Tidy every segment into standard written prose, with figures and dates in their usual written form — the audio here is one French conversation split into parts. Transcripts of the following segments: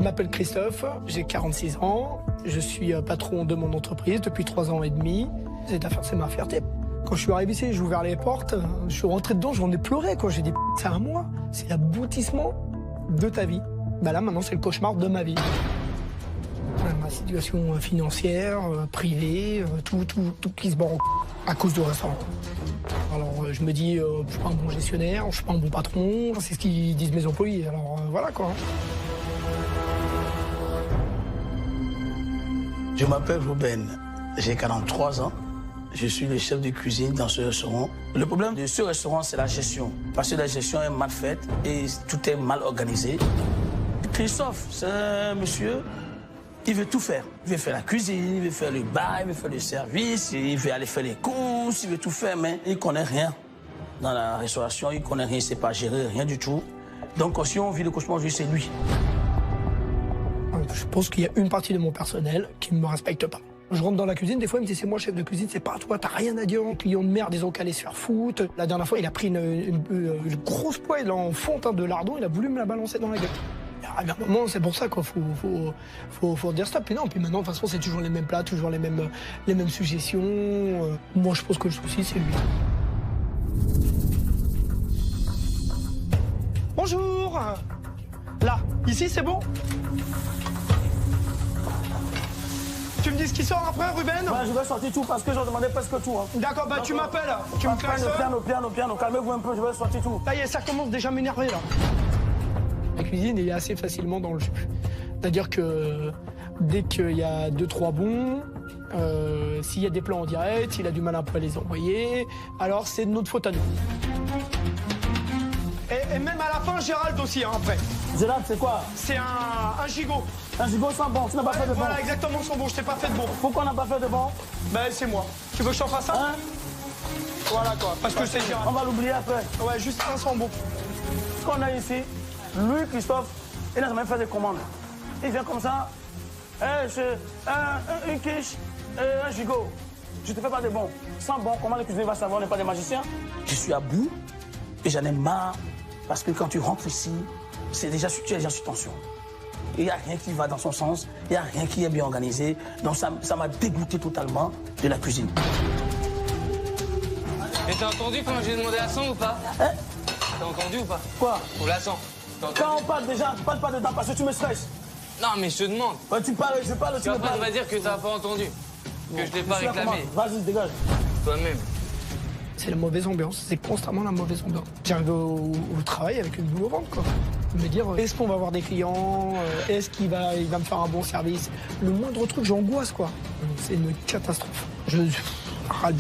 Je m'appelle Christophe, j'ai 46 ans, je suis patron de mon entreprise depuis 3 ans et demi. Cette affaire, c'est ma fierté. Quand je suis arrivé ici, j'ai ouvert les portes, je suis rentré dedans, j'en ai pleuré, quoi. J'ai dit, c'est à moi, c'est l'aboutissement de ta vie. Bah là, maintenant, c'est le cauchemar de ma vie. Ma situation financière, privée, tout qui se barre à cause du restaurant. Alors je me dis, je suis pas un bon gestionnaire, je suis pas un bon patron, c'est ce qu'ils disent mes employés, alors voilà quoi. Je m'appelle Ruben, j'ai 43 ans. Je suis le chef de cuisine dans ce restaurant. Le problème de ce restaurant, c'est la gestion. Parce que la gestion est mal faite et tout est mal organisé. Christophe, c'est un monsieur, il veut tout faire. Il veut faire la cuisine, il veut faire le bar, il veut faire le service, il veut aller faire les courses, il veut tout faire, mais il ne connaît rien dans la restauration, il ne connaît rien, il ne sait pas gérer, rien du tout. Donc si on vit le cauchemar, c'est lui. Je pense qu'il y a une partie de mon personnel qui ne me respecte pas. Je rentre dans la cuisine, des fois il me dit c'est moi chef de cuisine, c'est pas toi, t'as rien à dire. Un client de merde, ils ont qu'à aller se faire foutre. La dernière fois, il a pris une grosse poêle en fonte de lardon, il a voulu me la balancer dans la gueule. À un moment, c'est pour ça qu'il faut dire stop. Et non, puis maintenant, de toute façon, c'est toujours les mêmes plats, toujours les mêmes suggestions. Moi, je pense que le souci, c'est lui. Bonjour. Là, ici, c'est bon? Tu me dis ce qui sort après, Ruben? Ouais, je vais sortir tout parce que j'en demandais presque tout. Hein. D'accord, bah tu m'appelles. Tu me classes. Piano, calmez-vous un peu, je vais sortir tout. Ça y est, ça commence déjà à m'énerver là. La cuisine est assez facilement dans le jus. C'est-à-dire que dès qu'il y a 2-3 bons, s'il y a des plans en direct, il a du mal un peu à les envoyer, alors c'est de notre faute à nous. Et même à la fin, Gérald aussi, hein, après. Gérald, c'est quoi? C'est un gigot. Un gigot sans bon, tu n'as pas fait de bon. Voilà, exactement sans bon, je t'ai pas fait de bon. Pourquoi on n'a pas fait de bon? Ben c'est moi. Tu veux que je t'en fasse un? Hein? Voilà quoi, parce que c'est Gérald. On va l'oublier après. Ouais, juste un sans bon. Ce qu'on a ici, lui, Christophe, il n'a jamais fait de commandes. Il vient comme ça, une quiche, un gigot. Je ne te fais pas de bon. Sans bon, comment le cuisinier va savoir, on n'est pas des magiciens? Je suis à bout et j'en ai marre parce que quand tu rentres ici, tu es déjà sur tension. Il n'y a rien qui va dans son sens, il n'y a rien qui est bien organisé. Donc ça m'a dégoûté totalement de la cuisine. Mais t'as entendu quand j'ai demandé la sang ou pas? Hein? T'as entendu ou pas? Quoi? Pour la sang. Quand on parle déjà, tu parles pas dedans parce que tu me stresses. Non, mais je te demande. Ouais, tu parles, je parle, tu me Après, parles. tu vas dire que t'as pas entendu. Que je t'ai pas réclamé. Vas-y, dégage. Toi-même. C'est la mauvaise ambiance, c'est constamment la mauvaise ambiance. J'arrive au travail avec une boule au ventre, quoi. Me dire, est-ce qu'on va avoir des clients? Est-ce qu'il va me faire un bon service? Le moindre truc, j'angoisse, quoi. C'est une catastrophe. Je râle.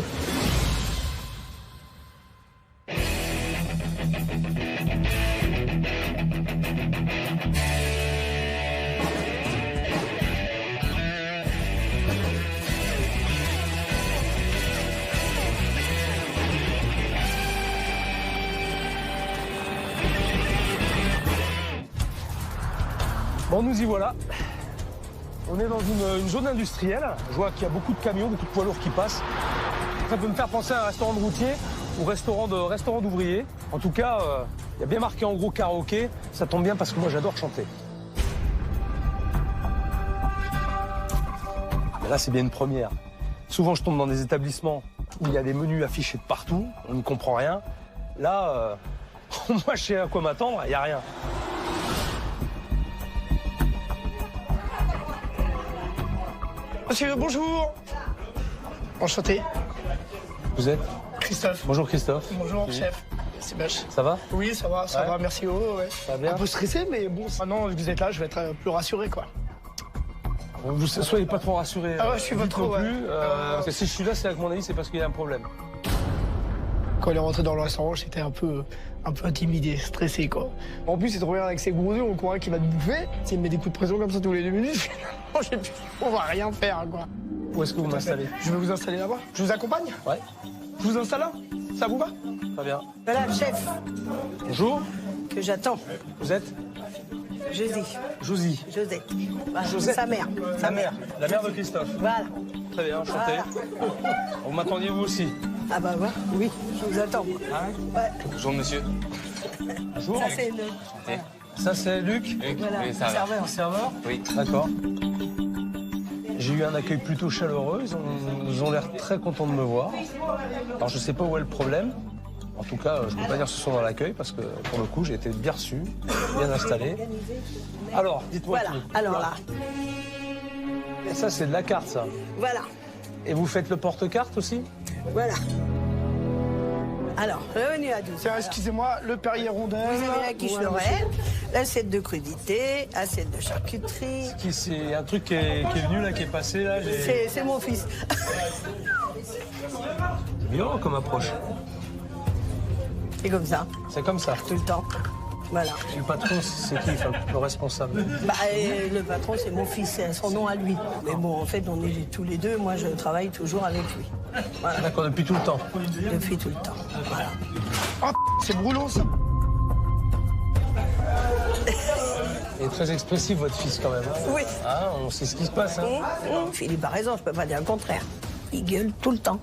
Bon, nous y voilà. On est dans une zone industrielle. Je vois qu'il y a beaucoup de camions, beaucoup de poids lourds qui passent. Ça peut me faire penser à un restaurant de routier ou restaurant d'ouvriers. En tout cas, il y a bien marqué en gros karaoké. Ça tombe bien parce que moi, j'adore chanter. Mais là, c'est bien une première. Souvent, je tombe dans des établissements où il y a des menus affichés de partout. On ne comprend rien. Là, moi, je sais à quoi m'attendre. Il n'y a rien. Monsieur, bonjour. Enchanté. Vous êtes? Christophe. Bonjour Christophe. Bonjour, chef. C'est Bach. Ça va? Oui, ça va, Ouais. merci. Oh, ouais. Ça va bien? Un peu stressé, mais bon, maintenant que vous êtes là, je vais être plus rassuré, quoi. Vous soyez pas trop rassurés. Ah ouais, je suis dites votre non ouais. plus. Parce que si je suis là, c'est à mon avis, c'est parce qu'il y a un problème. Quand il est rentré dans le restaurant, j'étais un peu intimidé, stressé, quoi. En plus, il te regarde avec ses gros yeux, on croirait qu'il va te bouffer. S'il me met des coups de pression comme ça tous les 2 minutes, on va rien faire, quoi. Où est-ce que vous m'installez? Je vais vous installer là-bas. Je vous accompagne? Ouais. Je vous installe là? Ça vous va? Très bien. Voilà le chef Bonjour. que j'attends. Vous êtes? Josie. Josie. Josette. Voilà, Josette. sa mère. Sa mère. La mère de Christophe. Voilà. Très bien, enchanté. Vous m'attendiez vous aussi? Ah bah ouais, oui, je vous attends. Ah Ouais. Bonjour, monsieur. Bonjour. Ça c'est une... Enchanté. Ça, c'est Luc. Luc, Voilà, oui, ça va. serveur. Serveur. Oui. D'accord. J'ai eu un accueil plutôt chaleureux. Ils ont l'air très contents de me voir. Alors, je sais pas où est le problème. En tout cas, je ne peux pas dire que ce soit dans l'accueil parce que, pour le coup, j'ai été bien reçu, bien installé. Alors, dites-moi Voilà, tout. alors là, Et ça, c'est de la carte, ça. voilà, Et vous faites le porte-carte aussi? voilà. Alors, revenu à 12. Tiens, excusez-moi, le Perrier rondelle. Vous avez la quiche Lorraine, l'assiette de crudité, assiette de charcuterie. C'est un truc qui est venu, là, qui est passé, là. C'est mon fils. Bien comme approche. C'est comme ça, C'est comme ça. tout le temps. Voilà. Et le patron, c'est qui, enfin, le responsable? Bah, le patron, c'est mon fils, c'est son nom à lui. Mais bon, en fait, on est tous les deux. Moi, je travaille toujours avec lui. Voilà, D'accord, depuis tout le temps. depuis tout le temps. Voilà. Oh, c'est brûlant, ça. Il est très expressif, votre fils, quand même. Hein. Oui. Ah, on sait ce qui se passe. Hein. Philippe a raison, je peux pas dire le contraire. Il gueule tout le temps.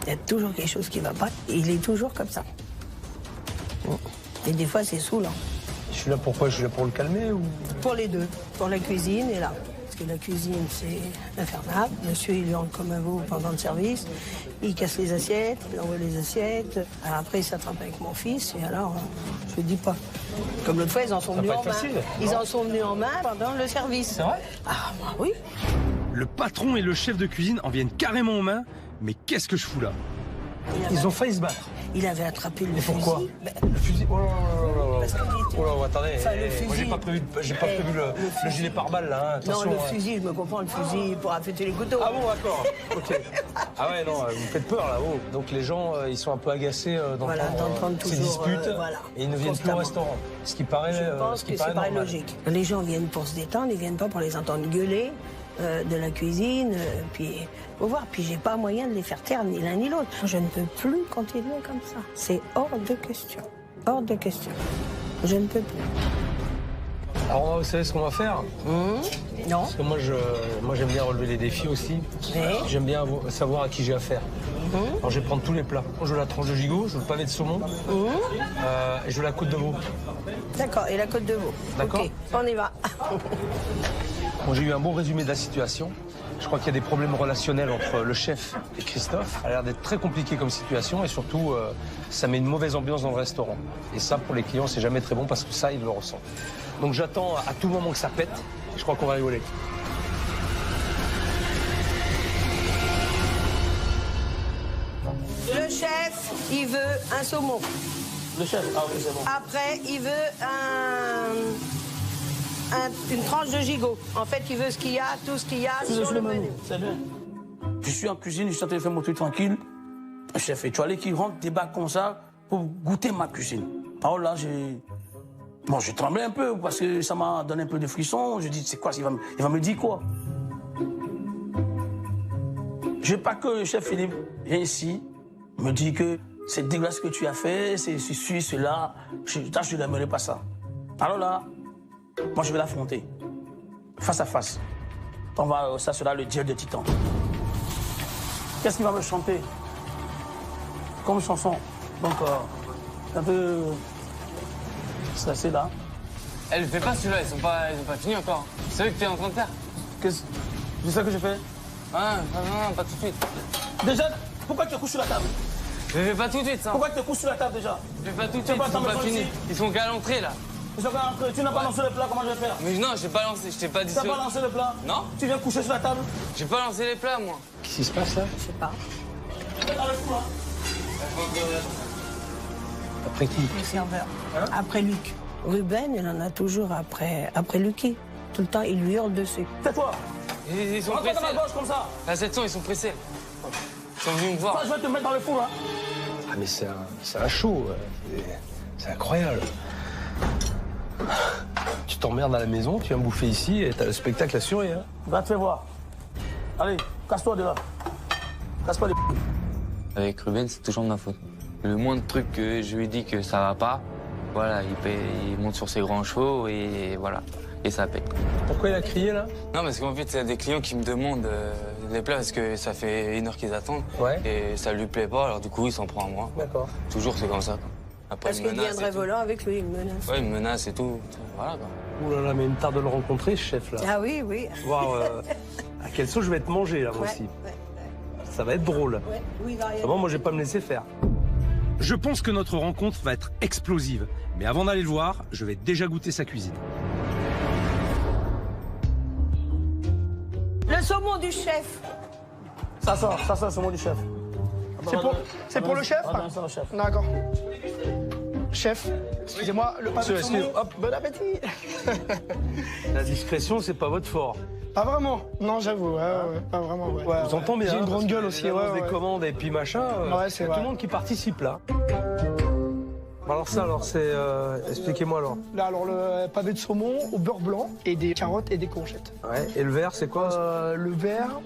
Il y a toujours quelque chose qui va pas. Il est toujours comme ça. Et des fois, c'est saoulant. Je suis là pourquoi? Je suis là pour le calmer ou... Pour les deux, pour la cuisine et là. Parce que la cuisine, c'est infernal. Monsieur, il hurle comme un veau pendant le service. Il casse les assiettes, il envoie les assiettes. Alors après, il s'attrape avec mon fils. Et alors, je ne dis pas. Comme l'autre fois, ils en sont venus va en être main. facile, Ils en sont venus en main pendant le service. C'est vrai? Ah, bah oui. Le patron et le chef de cuisine en viennent carrément aux mains. Mais qu'est-ce que je fous là? Ils ont failli se battre. Il avait attrapé le Et pourquoi? fusil. Ben, Le fusil. Oh là là là là là. Parce qu'il était- Oh là, attendez. Enfin, le moi, fusil. j'ai pas prévu le gilet pare-balles, là. Hein. non, Attention. le hein. fusil, je me comprends, le fusil pour affûter les couteaux. Ah bon, d'accord. Ok. Ah ouais, non, vous me faites peur, là-haut. Donc les gens, ils sont un peu agacés Voilà, d'entendre ces toujours, disputes. voilà, Et ils ne viennent plus au constamment. restaurant. Ce qui paraît, Je pense ce qui que c'est paraît paraît normal. logique. Les gens viennent pour se détendre, ils viennent pas pour les entendre gueuler de la cuisine. Puis, faut voir, puis j'ai pas moyen de les faire taire ni l'un ni l'autre. Je ne peux plus continuer comme ça. C'est hors de question. Hors de question. Je ne peux plus. Alors, vous savez ce qu'on va faire? Non. Parce que moi, j'aime bien relever les défis aussi. Mais J'aime bien savoir à qui j'ai affaire. Alors, je vais prendre tous les plats. Je veux la tranche de gigot, je veux le pavé de saumon, et je veux la côte de veau. d'accord, et la côte de veau. D'accord. Ok, on y va. Bon, j'ai eu un bon résumé de la situation. Je crois qu'il y a des problèmes relationnels entre le chef et Christophe. Ça a l'air d'être très compliqué comme situation et surtout, ça met une mauvaise ambiance dans le restaurant. Et ça, pour les clients, c'est jamais très bon parce que ça, ils le ressentent. Donc j'attends à tout moment que ça pète. Je crois qu'on va rigoler. Le chef, il veut un saumon. Le chef, ah oui, c'est bon. Après, il veut une tranche de gigot. En fait, il veut ce qu'il y a, tout ce qu'il y a sur le menu. C'est bien. Je suis en cuisine, je suis en train de faire mon truc tranquille. Chef, et tu allais qui rentre, débarque comme ça pour goûter ma cuisine. Alors là, j'ai tremblé un peu parce que ça m'a donné un peu de frisson. Je dis, c'est quoi, il va me dire quoi? Je veux pas que le chef Philippe vienne ici, me dit que c'est dégueulasse ce que tu as fait, c'est ceci, cela. Je n'aimerais pas ça. Alors là, moi je vais l'affronter. Face à face. Ça sera le duel de Titan. Qu'est-ce qu'il va me chanter comme chanson? Donc, un peu... C'est là. Elle fait pas celui-là, ils ont pas fini encore. C'est eux que t'es en train de faire. C'est ça que je fais? Ah, non, pas tout de suite. Déjà, pourquoi tu te couches sur la table? Je fais pas tout de suite, ça. Pourquoi tu te couches sur la table déjà? Je fais pas tout de Tu suite, vas ils pas sont pas t'en finis. ici. Ils sont qu'à l'entrée, là. Tu n'as pas lancé le plat, comment je vais faire? Mais non, j'ai pas lancé, je t'ai pas dit Tu ça. n'as pas lancé le plat? Non. Tu viens coucher sur la table? J'ai pas lancé les plats, moi. Qu'est-ce qui se passe là? Je sais pas. Dans le fou, là. Après qui? Le serveur. Après Luc. Ruben, il en a toujours après Lucky. Tout le temps, il lui hurle dessus. Tais-toi. Ils sont Rentre pressés. dans ma là. gauche comme ça. La 700, ils sont pressés. Ils sont venus me voir. Ça, je vais te mettre dans le four, hein. Ah mais c'est un show. C'est incroyable. Tu t'emmerdes à la maison, tu viens me bouffer ici et t'as le spectacle assuré. Hein. Va te faire voir. Allez, casse-toi de là. Casse-toi des... Avec Ruben, c'est toujours de ma faute. Le moindre truc que je lui dis que ça va pas, voilà, il monte sur ses grands chevaux et voilà. Et ça paye. Pourquoi il a crié là? Non, parce qu'en fait, il y a des clients qui me demandent des plats parce que ça fait 1 heure qu'ils attendent. Ouais. Et ça lui plaît pas, alors du coup, il s'en prend à moi. D'accord. Toujours, c'est comme ça. Quoi. Après, Parce qu'il y a un vrai volant avec lui, il me menace. Ouais, il me menace et tout. Voilà, quoi. Ouh là là, mais il me tarde de le rencontrer, ce chef, là. Ah oui, oui. Voir à quelle sauce je vais être mangé, là, moi Ouais, aussi. ouais, Ça va être drôle. ouais. Oui, il va rien. Vraiment, moi, je vais pas me laisser faire. Je pense que notre rencontre va être explosive. Mais avant d'aller le voir, je vais déjà goûter sa cuisine. Le saumon du chef. Ça sort, c'est moi du chef. C'est pour le chef? Ah, non, c'est le chef. D'accord. Chef, excusez-moi, le pas de Monsieur, saumon. excusez- Hop, bon appétit. La discrétion, c'est pas votre fort. Pas vraiment. Non, j'avoue, ouais, pas vraiment. Ouais. Je vous entends bien. J'ai une hein, grande parce gueule que aussi, l'annonce ouais. des commandes et puis machin. Ouais, c'est il y a tout vrai. le monde qui participe, là. Alors ça, alors, c'est... expliquez-moi, alors. Là, alors, le pavé de saumon au beurre blanc et des carottes et des courgettes. Ouais. Et le verre, c'est quoi Le verre,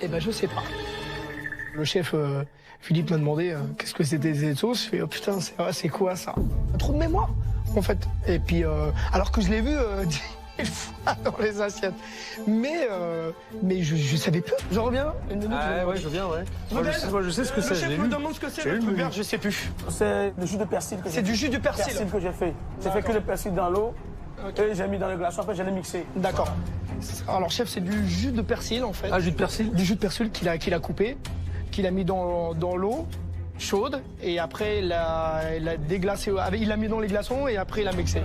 eh ben, je sais pas. Le chef Philippe m'a demandé qu'est-ce que c'était ces sauces. Je fais, oh putain, c'est quoi ça? Trop de mémoire, en fait. Et puis, alors que je l'ai vu 10 fois dans les assiettes. Mais je savais plus. Je reviens une minute. Ah ouais, je viens, ouais. Moi, je sais ce que Le c'est, je chef l'ai me lu. demande ce que c'est. J'ai lu Le le verre, menu. je sais plus. C'est le jus de persil que j'ai C'est du jus de persil. que j'ai fait. J'ai fait que le persil dans l'eau. Et j'ai mis dans le glaçon, après je l'ai mixé. D'accord. Alors, chef, c'est du jus de persil, en fait. Ah, jus de persil. Du jus de persil qu'il a coupé, qu'il a mis dans l'eau chaude, et après il a déglacé, il l'a mis dans les glaçons et après il a mixé.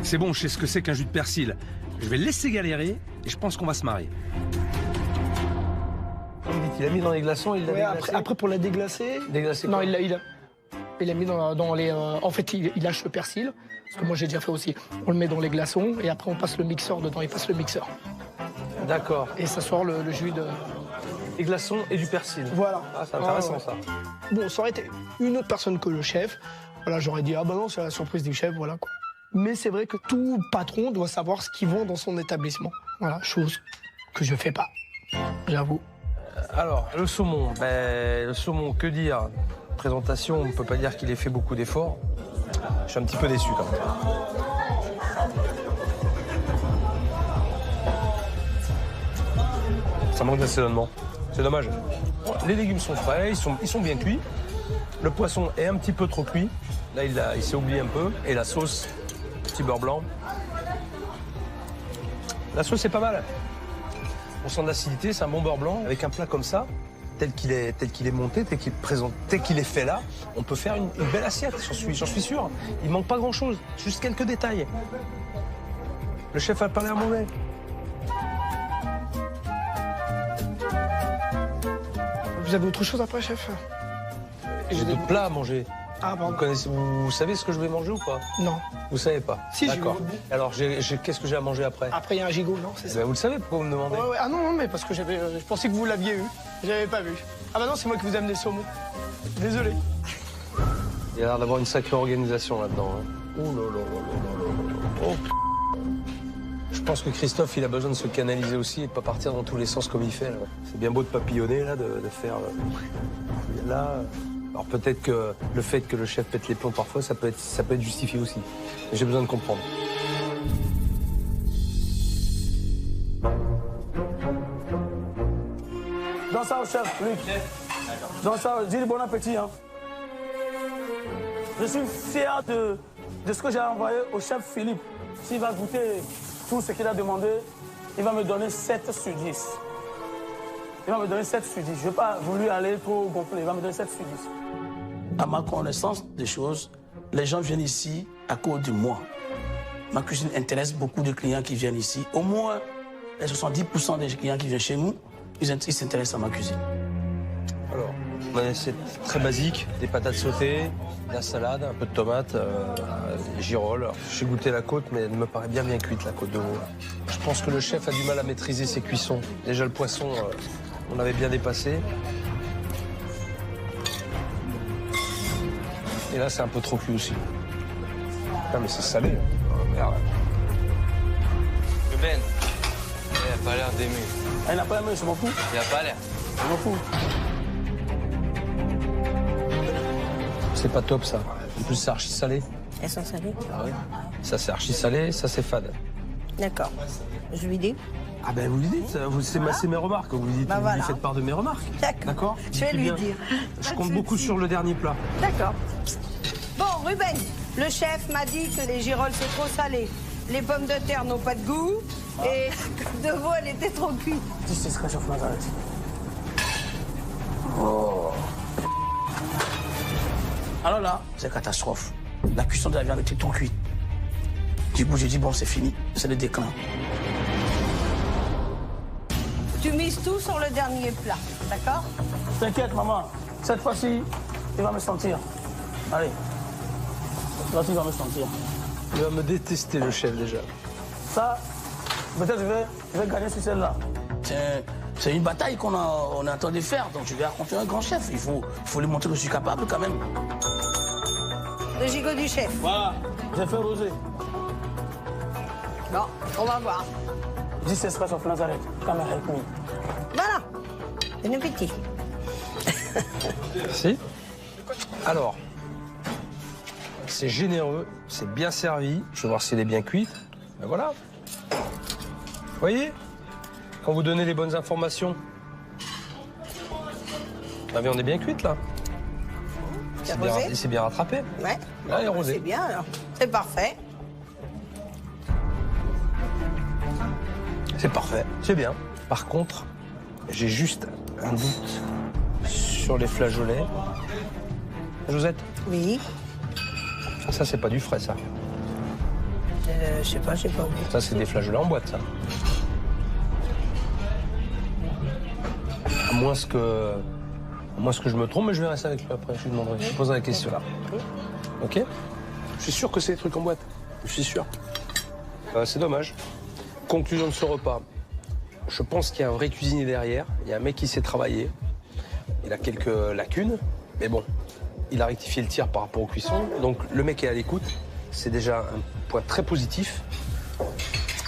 C'est bon, je sais ce que c'est qu'un jus de persil. Je vais le laisser galérer et je pense qu'on va se marier. Il a mis dans les glaçons, il l'a Ouais, déglacé. après pour la déglacer, Déglacé non quoi il a mis dans les, en fait il hache le persil, parce que moi j'ai déjà fait aussi. On le met dans les glaçons et après on passe le mixeur dedans, il passe le mixeur D'accord. et ça sort le jus de. Des glaçons et du persil. Voilà. Ah, c'est intéressant, Ouais. ça. Bon, ça aurait été une autre personne que le chef. Voilà, j'aurais dit, ah ben non, c'est la surprise du chef, voilà quoi. Mais c'est vrai que tout patron doit savoir ce qu'il vend dans son établissement. Voilà, chose que je fais pas, j'avoue. Alors, le saumon, que dire? Présentation, on ne peut pas dire qu'il ait fait beaucoup d'efforts. Je suis un petit peu déçu quand même. Ça manque d'assaisonnement. C'est dommage. Les légumes sont frais, ils sont bien cuits. Le poisson est un petit peu trop cuit. Là, il s'est oublié un peu. Et la sauce, petit beurre blanc. La sauce est pas mal. On sent de l'acidité, c'est un bon beurre blanc. Avec un plat comme ça, tel qu'il est monté, tel qu'il est fait là, on peut faire une belle assiette, j'en suis sûr. Il manque pas grand-chose, juste quelques détails. Le chef a pas l'air mauvais. Vous avez autre chose après, chef? J'ai des plats à manger. Ah, pardon. Vous savez ce que je vais manger ou pas? Non. Vous savez pas? Si, j'ai D'accord. vu. Alors, qu'est-ce que j'ai à manger après? Après, il y a un gigot, non? C'est ça? Vous le savez, pourquoi vous me demandez? Ouais. Ah non, mais parce que je pensais que vous l'aviez eu. J'avais pas vu. Ah bah non, c'est moi qui vous ai amené le saumon. Désolé. Il y a l'air d'avoir une sacrée organisation là-dedans. Hein. Oh là là là là là là. Oh, p***. Je pense que Christophe, il a besoin de se canaliser aussi et de pas partir dans tous les sens comme il fait. Là. C'est bien beau de papillonner, là, de faire... Là... Alors peut-être que le fait que le chef pète les plombs parfois, ça peut être justifié aussi. Mais j'ai besoin de comprendre. Dans ça au chef, Luc. Dans ça, dis bon appétit. Hein. Je suis fier de ce que j'ai envoyé au chef Philippe. S'il va goûter tout ce qu'il a demandé, il va me donner 7 sur 10. Il va me donner 7 sur 10. Je n'ai pas voulu aller trop gonfler. Il va me donner 7 sur 10. À ma connaissance des choses, les gens viennent ici à cause de moi. Ma cuisine intéresse beaucoup de clients qui viennent ici. Au moins, les 70% des clients qui viennent chez nous, ils s'intéressent à ma cuisine. Alors, on a une assiette très basique, des patates sautées, de la salade, un peu de tomates, des girolles. J'ai goûté la côte, mais elle me paraît bien cuite, la côte de veau. Je pense que le chef a du mal à maîtriser ses cuissons. Déjà, le poisson, on l'avait bien dépassé. Et là, c'est un peu trop cuit aussi. Ah, mais c'est salé. Oh, merde. Ben, il a pas l'air d'aimer. Elle n'a pas aimé, je m'en fous. Il a pas l'air. Je m'en fous. C'est pas top, ça. En plus, c'est archi salé. Elles sont salées? Ah oui. Ça, c'est archi salé, ça, c'est fade. D'accord. Je lui dis. Ah ben, vous lui dites, c'est mes remarques. Vous lui dites, Bah vous voilà. lui faites part de mes remarques. D'accord. Je vais Dites-lui lui bien. dire. Je compte beaucoup sur le dernier plat. D'accord. Bon, Ruben, le chef m'a dit que les girolles c'est trop salé. Les pommes de terre n'ont pas de goût. Et de veau, elle était trop cuite. Dis c'est ce que chef Nazareth. Oh. Alors là, c'est catastrophe. La cuisson de la viande était trop cuite. Du coup, j'ai dit, bon, c'est fini. C'est le déclin. Tu mises tout sur le dernier plat, d'accord? T'inquiète, maman. Cette fois-ci, il va me sentir. Allez. Cette fois-ci, il va me sentir. Il va me détester, le chef, déjà. Ça, peut-être je vais gagner sur celle-là. C'est une bataille qu'on est en train de faire. Donc, je vais affronter un grand chef. Il faut lui montrer que je suis capable, quand même. Le gigot du chef. Voilà. J'ai fait rosé. Bon, on va voir. Dis c'est ce of Nazareth. Come help me. Voilà. Bon appétit. Merci. Alors, c'est généreux, c'est bien servi. Je vais voir si elle est bien cuite. Ben voilà. Vous voyez? Quand vous donnez les bonnes informations. La viande est bien cuite, là. C'est bien rattrapé. Ouais. Là, elle est rosée. C'est bien, alors. C'est parfait. C'est parfait, c'est bien. Par contre, j'ai juste un doute sur les flageolets. Josette, Oui. ça c'est pas du frais, ça. Je sais pas, j'ai pas vu. Ça c'est des flageolets en boîte, ça. À moins que je me trompe, mais je vais rester avec lui après, je lui demanderai. Je lui poserai la question là. Ok? Je suis sûr que c'est des trucs en boîte. Je suis sûr. C'est dommage. Conclusion de ce repas. Je pense qu'il y a un vrai cuisinier derrière. Il y a un mec qui sait travailler. Il a quelques lacunes, mais bon, il a rectifié le tir par rapport aux cuissons. Donc le mec est à l'écoute. C'est déjà un point très positif.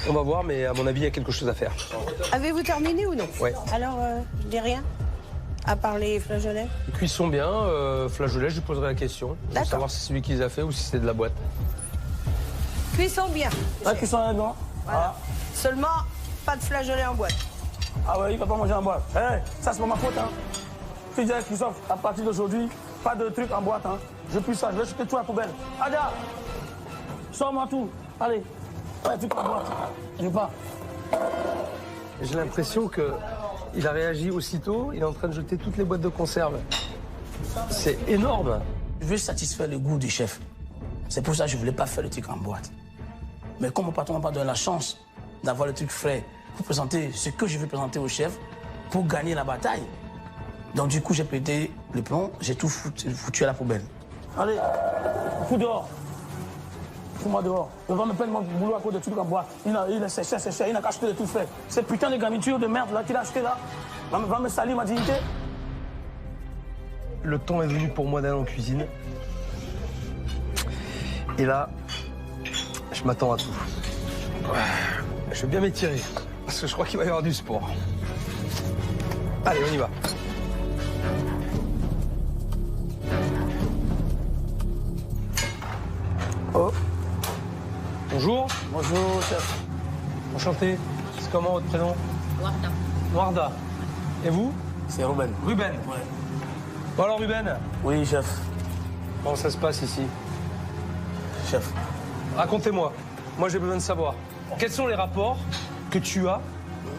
On va voir, mais à mon avis, il y a quelque chose à faire. Avez-vous terminé ou non? Ouais. Alors, je dis rien? À part les flageolets? Les cuissons bien, flageolets, je lui poserai la question. Pour D'accord. savoir si c'est lui qui les a fait ou si c'est de la boîte. Cuisson bien. La cuisson est dedans. Voilà. Seulement, pas de flageolets en boîte. Ah ouais, il va pas manger en boîte. Ça, c'est pas ma faute, hein. Tu dis à Christophe, à partir d'aujourd'hui, pas de trucs en boîte, hein. Je puis ça, je vais jeter tout à la poubelle. Adia, sors-moi tout. Allez, pas de trucs en boîte. Je veux pas. J'ai l'impression qu'il a réagi aussitôt. Il est en train de jeter toutes les boîtes de conserve. C'est énorme. Je veux satisfaire le goût du chef. C'est pour ça que je voulais pas faire le truc en boîte. Mais comme mon patron m'a pas donné la chance d'avoir le truc frais pour présenter ce que je veux présenter au chef pour gagner la bataille. Donc du coup, j'ai pété le plomb, j'ai tout foutu à la poubelle. Allez, fous dehors. Fous-moi dehors. Il va me prendre mon boulot à cause de trucs en boîte. Il n'a qu'à acheter de tout fait. Ces putains de garnitures de merde là qu'il a acheté là, va me salir ma dignité. Le temps est venu pour moi d'aller en cuisine. Et là, je m'attends à tout. Je vais bien m'étirer, parce que je crois qu'il va y avoir du sport. Allez, on y va. Oh. Bonjour. Bonjour, chef. Enchanté. C'est comment votre prénom? Warda. Warda. Et vous? C'est Ruben. Ruben. Ouais. Bon alors Ruben, Oui, chef. comment ça se passe ici? Chef. Racontez-moi. Moi j'ai besoin de savoir. Quels sont les rapports que tu as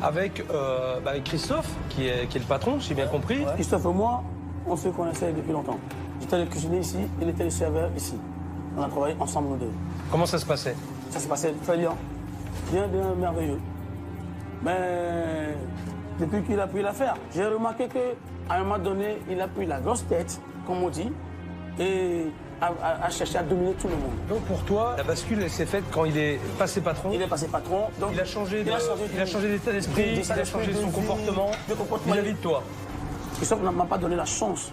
avec Christophe, qui est le patron, si j'ai bien compris? Ouais. Christophe et moi, on se connaissait depuis longtemps. J'étais le cuisinier ici, il était le serveur ici. On a travaillé ensemble nous deux. Comment ça se passait? Ça s'est passé très bien. Bien, bien merveilleux. Mais depuis qu'il a pris l'affaire, j'ai remarqué qu'à un moment donné, il a pris la grosse tête, comme on dit, et a cherché à dominer tout le monde. Donc pour toi, la bascule elle s'est faite quand il est passé patron? Il est passé patron, donc Il a changé d'état d'esprit, d'esprit, il a changé son comportement vis-à-vis de toi. Christophe ne m'a pas donné la chance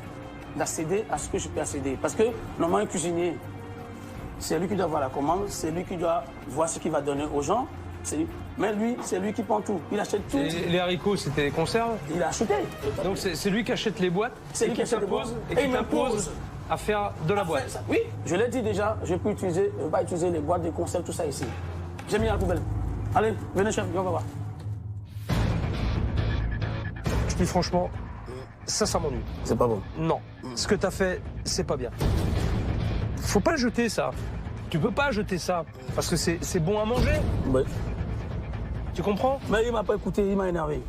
d'accéder à ce que je peux accéder. Parce que, normalement, un cuisinier, c'est lui qui doit avoir la commande, c'est lui qui doit voir ce qu'il va donner aux gens. Mais lui, c'est lui qui prend tout. Il achète tout. Les haricots, c'était les conserves? Il a acheté. Donc c'est lui qui achète les boîtes C'est et lui qui achète les boîtes. et Et qui il t'impose m'impose à faire de la boîte. Oui, je l'ai dit déjà, je peux utiliser, pas utiliser les boîtes de conserve, tout ça ici. J'ai mis à la poubelle. Allez, venez chef, viens, on va voir. Je dis franchement, ça m'ennuie. C'est pas bon. Non, ce que t'as fait, c'est pas bien. Faut pas jeter ça. Tu peux pas jeter ça. Parce que c'est bon à manger. Ouais. Tu comprends? Mais il m'a pas écouté, il m'a énervé.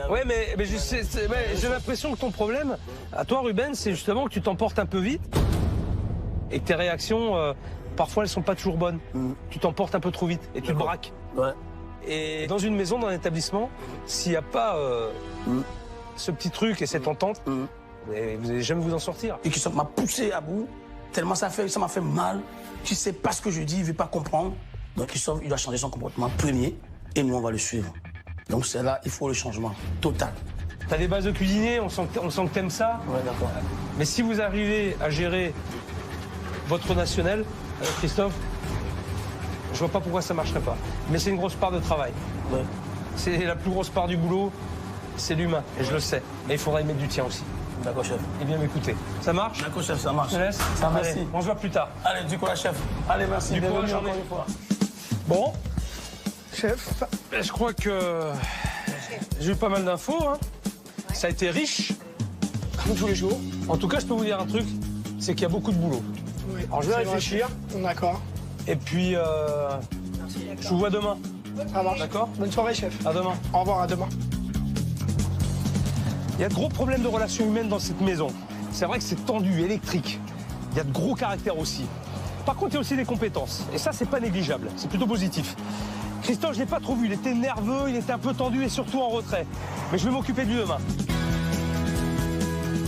Ouais, mais j'ai l'impression que ton problème, à toi, Ruben, c'est justement que tu t'emportes un peu vite et que tes réactions, parfois, elles sont pas toujours bonnes. Tu t'emportes un peu trop vite et tu te braques. Ouais. Et dans une maison, dans un établissement, s'il n'y a pas ce petit truc et cette entente, vous n'allez jamais vous en sortir. Et Christophe m'a poussé à bout, tellement ça m'a fait mal. Tu sais pas ce que je dis, il ne veut pas comprendre. Donc Christophe, il doit changer son comportement premier et nous, on va le suivre. Donc c'est là, il faut le changement total. T'as des bases de cuisinier, on sent que t'aimes ça. Ouais, d'accord. Mais si vous arrivez à gérer votre national, Christophe, je vois pas pourquoi ça marcherait pas. Mais c'est une grosse part de travail. Ouais. C'est la plus grosse part du boulot, c'est l'humain, et je le sais. Et il faudra y mettre du tien aussi. D'accord, chef. Et bien m'écouter. Ça marche? D'accord, chef, ça marche. Je te laisse. Ça Allez, merci. on se voit plus tard. Allez, du courage, chef. Allez, merci. Du courage, Bienvenue j'en ai. encore une fois. Bon, Chef, je crois que j'ai eu pas mal d'infos. Hein. Ça a été riche, comme tous les jours. En tout cas, je peux vous dire un truc, c'est qu'il y a beaucoup de boulot. Oui. Alors je vais réfléchir, D'accord. et puis je vous vois demain. Ça marche. D'accord? Bonne soirée, chef. À demain. Au revoir, à demain. Il y a de gros problèmes de relations humaines dans cette maison. C'est vrai que c'est tendu, électrique. Il y a de gros caractères aussi. Par contre, il y a aussi des compétences. Et ça, c'est pas négligeable. C'est plutôt positif. Christophe, je l'ai pas trop vu. Il était nerveux, il était un peu tendu et surtout en retrait. Mais je vais m'occuper de lui demain.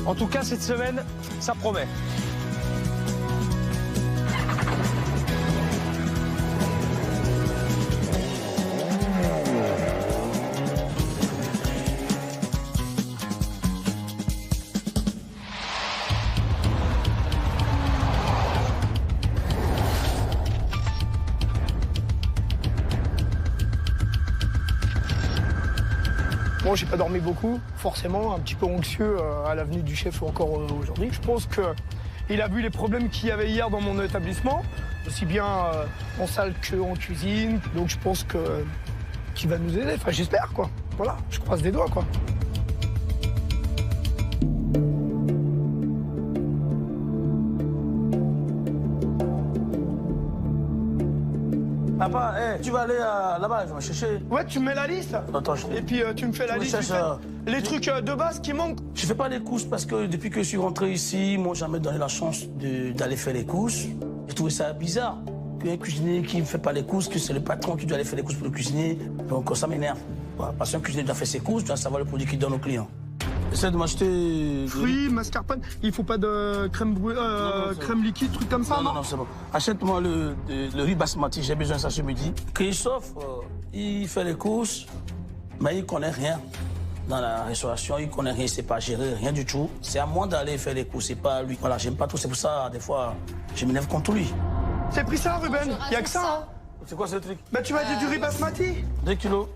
En tout cas, cette semaine, ça promet. Bon, j'ai pas dormi beaucoup, forcément, un petit peu anxieux à l'avenue du chef encore aujourd'hui. Je pense qu'il a vu les problèmes qu'il y avait hier dans mon établissement, aussi bien en salle qu'en cuisine. Donc je pense qu'il va nous aider, enfin j'espère quoi. Voilà, je croise des doigts quoi. Papa, tu vas aller là-bas, je vais chercher. Ouais, tu me mets la liste. Attends, Et puis tu me fais la Oui, liste. ça, tu ça. fais les trucs de base qui manquent. Je fais pas les courses parce que depuis que je suis rentré ici, ils m'ont jamais donné la chance d'aller faire les courses. J'ai trouvé ça bizarre qu'un cuisinier qui ne fait pas les courses, que c'est le patron qui doit aller faire les courses pour le cuisinier. Donc ça m'énerve. Voilà, parce qu'un cuisinier doit faire ses courses, doit savoir le produit qu'il donne aux clients. Essaie de m'acheter... Fruits, mascarpone. Il faut pas de crème, crème liquide, truc comme ça, Non, c'est bon. Achète-moi le riz basmati, j'ai besoin de ça ce midi. Christophe, il fait les courses, mais il connaît rien dans la restauration, il connaît rien, il sait pas gérer, rien du tout. C'est à moi d'aller faire les courses, c'est pas lui. Voilà, j'aime pas tout, c'est pour ça, des fois, je m'énerve contre lui. C'est pris ça, Ruben. Il y a que ça. Hein. C'est quoi ce truc? Bah, tu m'as dit du riz basmati. 2 kilos.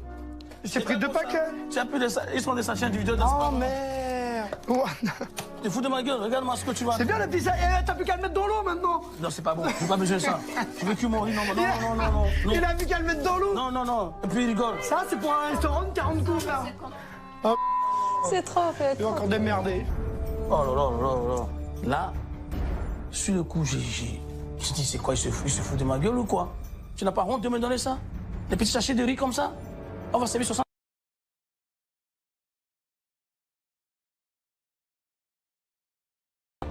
J'ai pris 2 paquets. Tu as pris ils sont des sachets individuels dans Oh merde. Ouais. Tu te fous de ma gueule, regarde-moi ce que tu vas. C'est bien le petit ça. Eh, t'as plus qu'à le mettre dans l'eau maintenant. Non, c'est pas bon, j'ai pas besoin de ça. Tu veux que mon riz? Non. Il a plus qu'à le mettre dans l'eau. Non. Et puis il rigole. Ça, c'est pour un restaurant de 40 coups, là. C'est trop, en fait. Il va encore démerder. Oh là. Là, sur le coup, j'ai dit, c'est quoi, il se fout de ma gueule ou quoi? Tu n'as pas honte de me donner ça? Des petits sachets de riz comme ça? On va servir 60.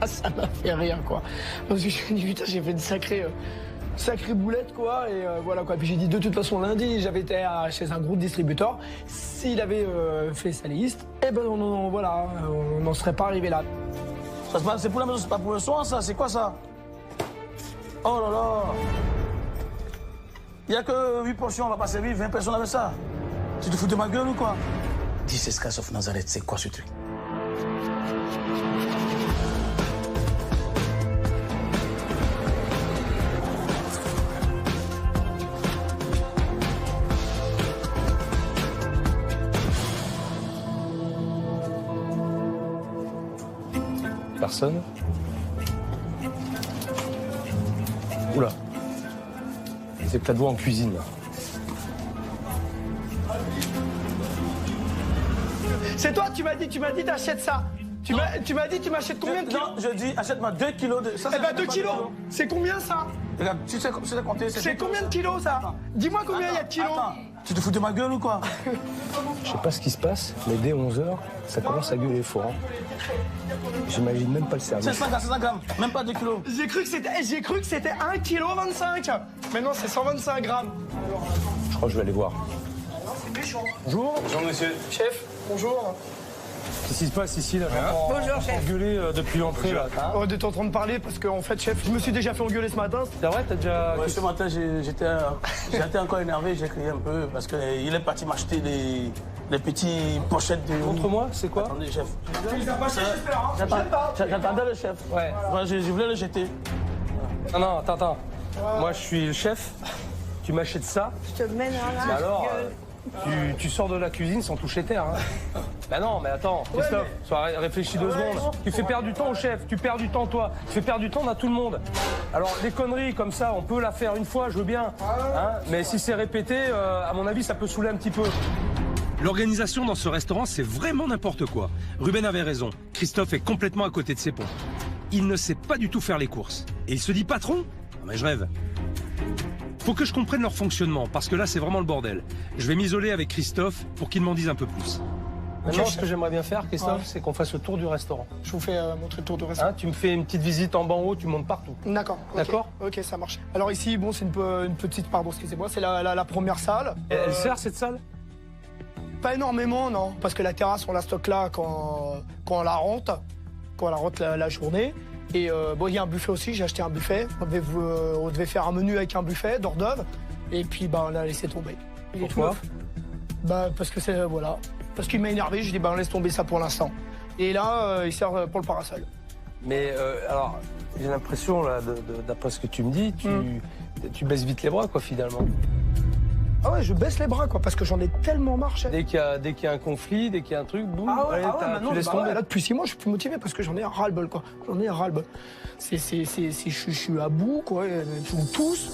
Ça m'a fait rire, quoi. Parce que je me suis dit, putain, j'ai fait une sacrée boulette, quoi. Et voilà, quoi. Puis j'ai dit, de toute façon, lundi, j'avais été chez un gros distributeur. S'il avait fait sa liste, eh ben, on n'en serait pas arrivé là. C'est pour la maison, c'est pas pour le soin, ça? C'est quoi ça? Oh là là! Il n'y a que 8 portions, on va pas servir 20 personnes avec ça. Tu te fous de ma gueule ou quoi? Jesus Christ of Nazareth, c'est quoi ce truc? Personne. Oula. C'est peut-être vous en cuisine, là. C'est toi, tu m'as dit, t'achètes ça. Tu m'as dit tu m'achètes combien de kilos? Non, je dis achète-moi 2 kilos de... Ça, Eh ben 2 kilos. C'est combien ça? Regarde, tu sais compter. C'est combien de kilos ça? Dis-moi combien il y a de kilos. Attends, tu te fous de ma gueule ou quoi? Je sais pas ce qui se passe, mais dès 11h, ça commence à gueuler fort. Hein. J'imagine même pas le service. C'est 100 grammes, même pas 2 kilos. J'ai cru que c'était 1,25 kg. Mais non, c'est 125 grammes. Je crois que je vais aller voir. C'est méchant. Bonjour. Bonjour monsieur. Chef, bonjour. Qu'est-ce qui se passe ici là? Bonjour, chef. Gueuler depuis l'entrée là. On est en train de parler parce qu'en fait, chef, je me suis déjà fait engueuler ce matin. C'est vrai, t'as déjà. Ouais, ce matin, j'étais encore énervé, j'ai crié un peu parce qu'il est parti m'acheter des petites pochettes de... Montre-moi, c'est quoi? Attendez, chef. Tu les as pas achetés, j'espère, hein? J'attendais le chef. Ouais. Ouais, je voulais le jeter. Non, attends. Moi, je suis le chef. Tu m'achètes ça. Je te mène à Mais la alors, gueule. tu sors de la cuisine sans toucher terre. Hein. Bah non, mais attends, Christophe, réfléchis 2 secondes. Tu fais perdre du temps au chef, tu perds du temps toi, tu fais perdre du temps à tout le monde. Alors, des conneries comme ça, on peut la faire une fois, je veux bien. Hein, mais si c'est répété, à mon avis, ça peut saouler un petit peu. L'organisation dans ce restaurant, c'est vraiment n'importe quoi. Ruben avait raison. Christophe est complètement à côté de ses pompes. Il ne sait pas du tout faire les courses. Et il se dit patron? Ah, mais je rêve. Faut que je comprenne leur fonctionnement, parce que là, c'est vraiment le bordel. Je vais m'isoler avec Christophe pour qu'il m'en dise un peu plus. Maintenant, ce que j'aimerais bien faire, Christophe, Ouais. c'est qu'on fasse le tour du restaurant. Je vous fais montrer le tour de restaurant. Hein, tu me fais une petite visite en bas en haut, tu montes partout. D'accord. ok. D'accord. Ok, ça marche. Alors ici, bon, c'est une petite, pardon, excusez-moi, c'est la première salle. Elle sert cette salle? Pas énormément, non, parce que la terrasse, on la stocke là quand on la rentre, la journée. Et bon, il y a un buffet aussi, j'ai acheté un buffet. On devait faire un menu avec un buffet d'hors d'œuvre. Et puis, bah, on a laissé tomber. Il est tout Pourquoi? neuf. Bah, parce que c'est, voilà. Parce qu'il m'a énervé, je dis, bah, on laisse tomber ça pour l'instant. Et là, il sert pour le parasol. Mais alors, j'ai l'impression, là, d'après ce que tu me dis, tu baisses vite les bras, quoi, finalement. Ah ouais, je baisse les bras, quoi, parce que j'en ai tellement marre, chef. Dès qu'il y a un conflit, dès qu'il y a un truc, boum, allez, maintenant, tu laisses bah tomber. ouais, là, depuis 6 mois, je suis plus motivé parce que j'en ai un ras-le-bol, quoi. J'en ai un ras-le-bol. Je suis à bout, quoi. Ils sont tous.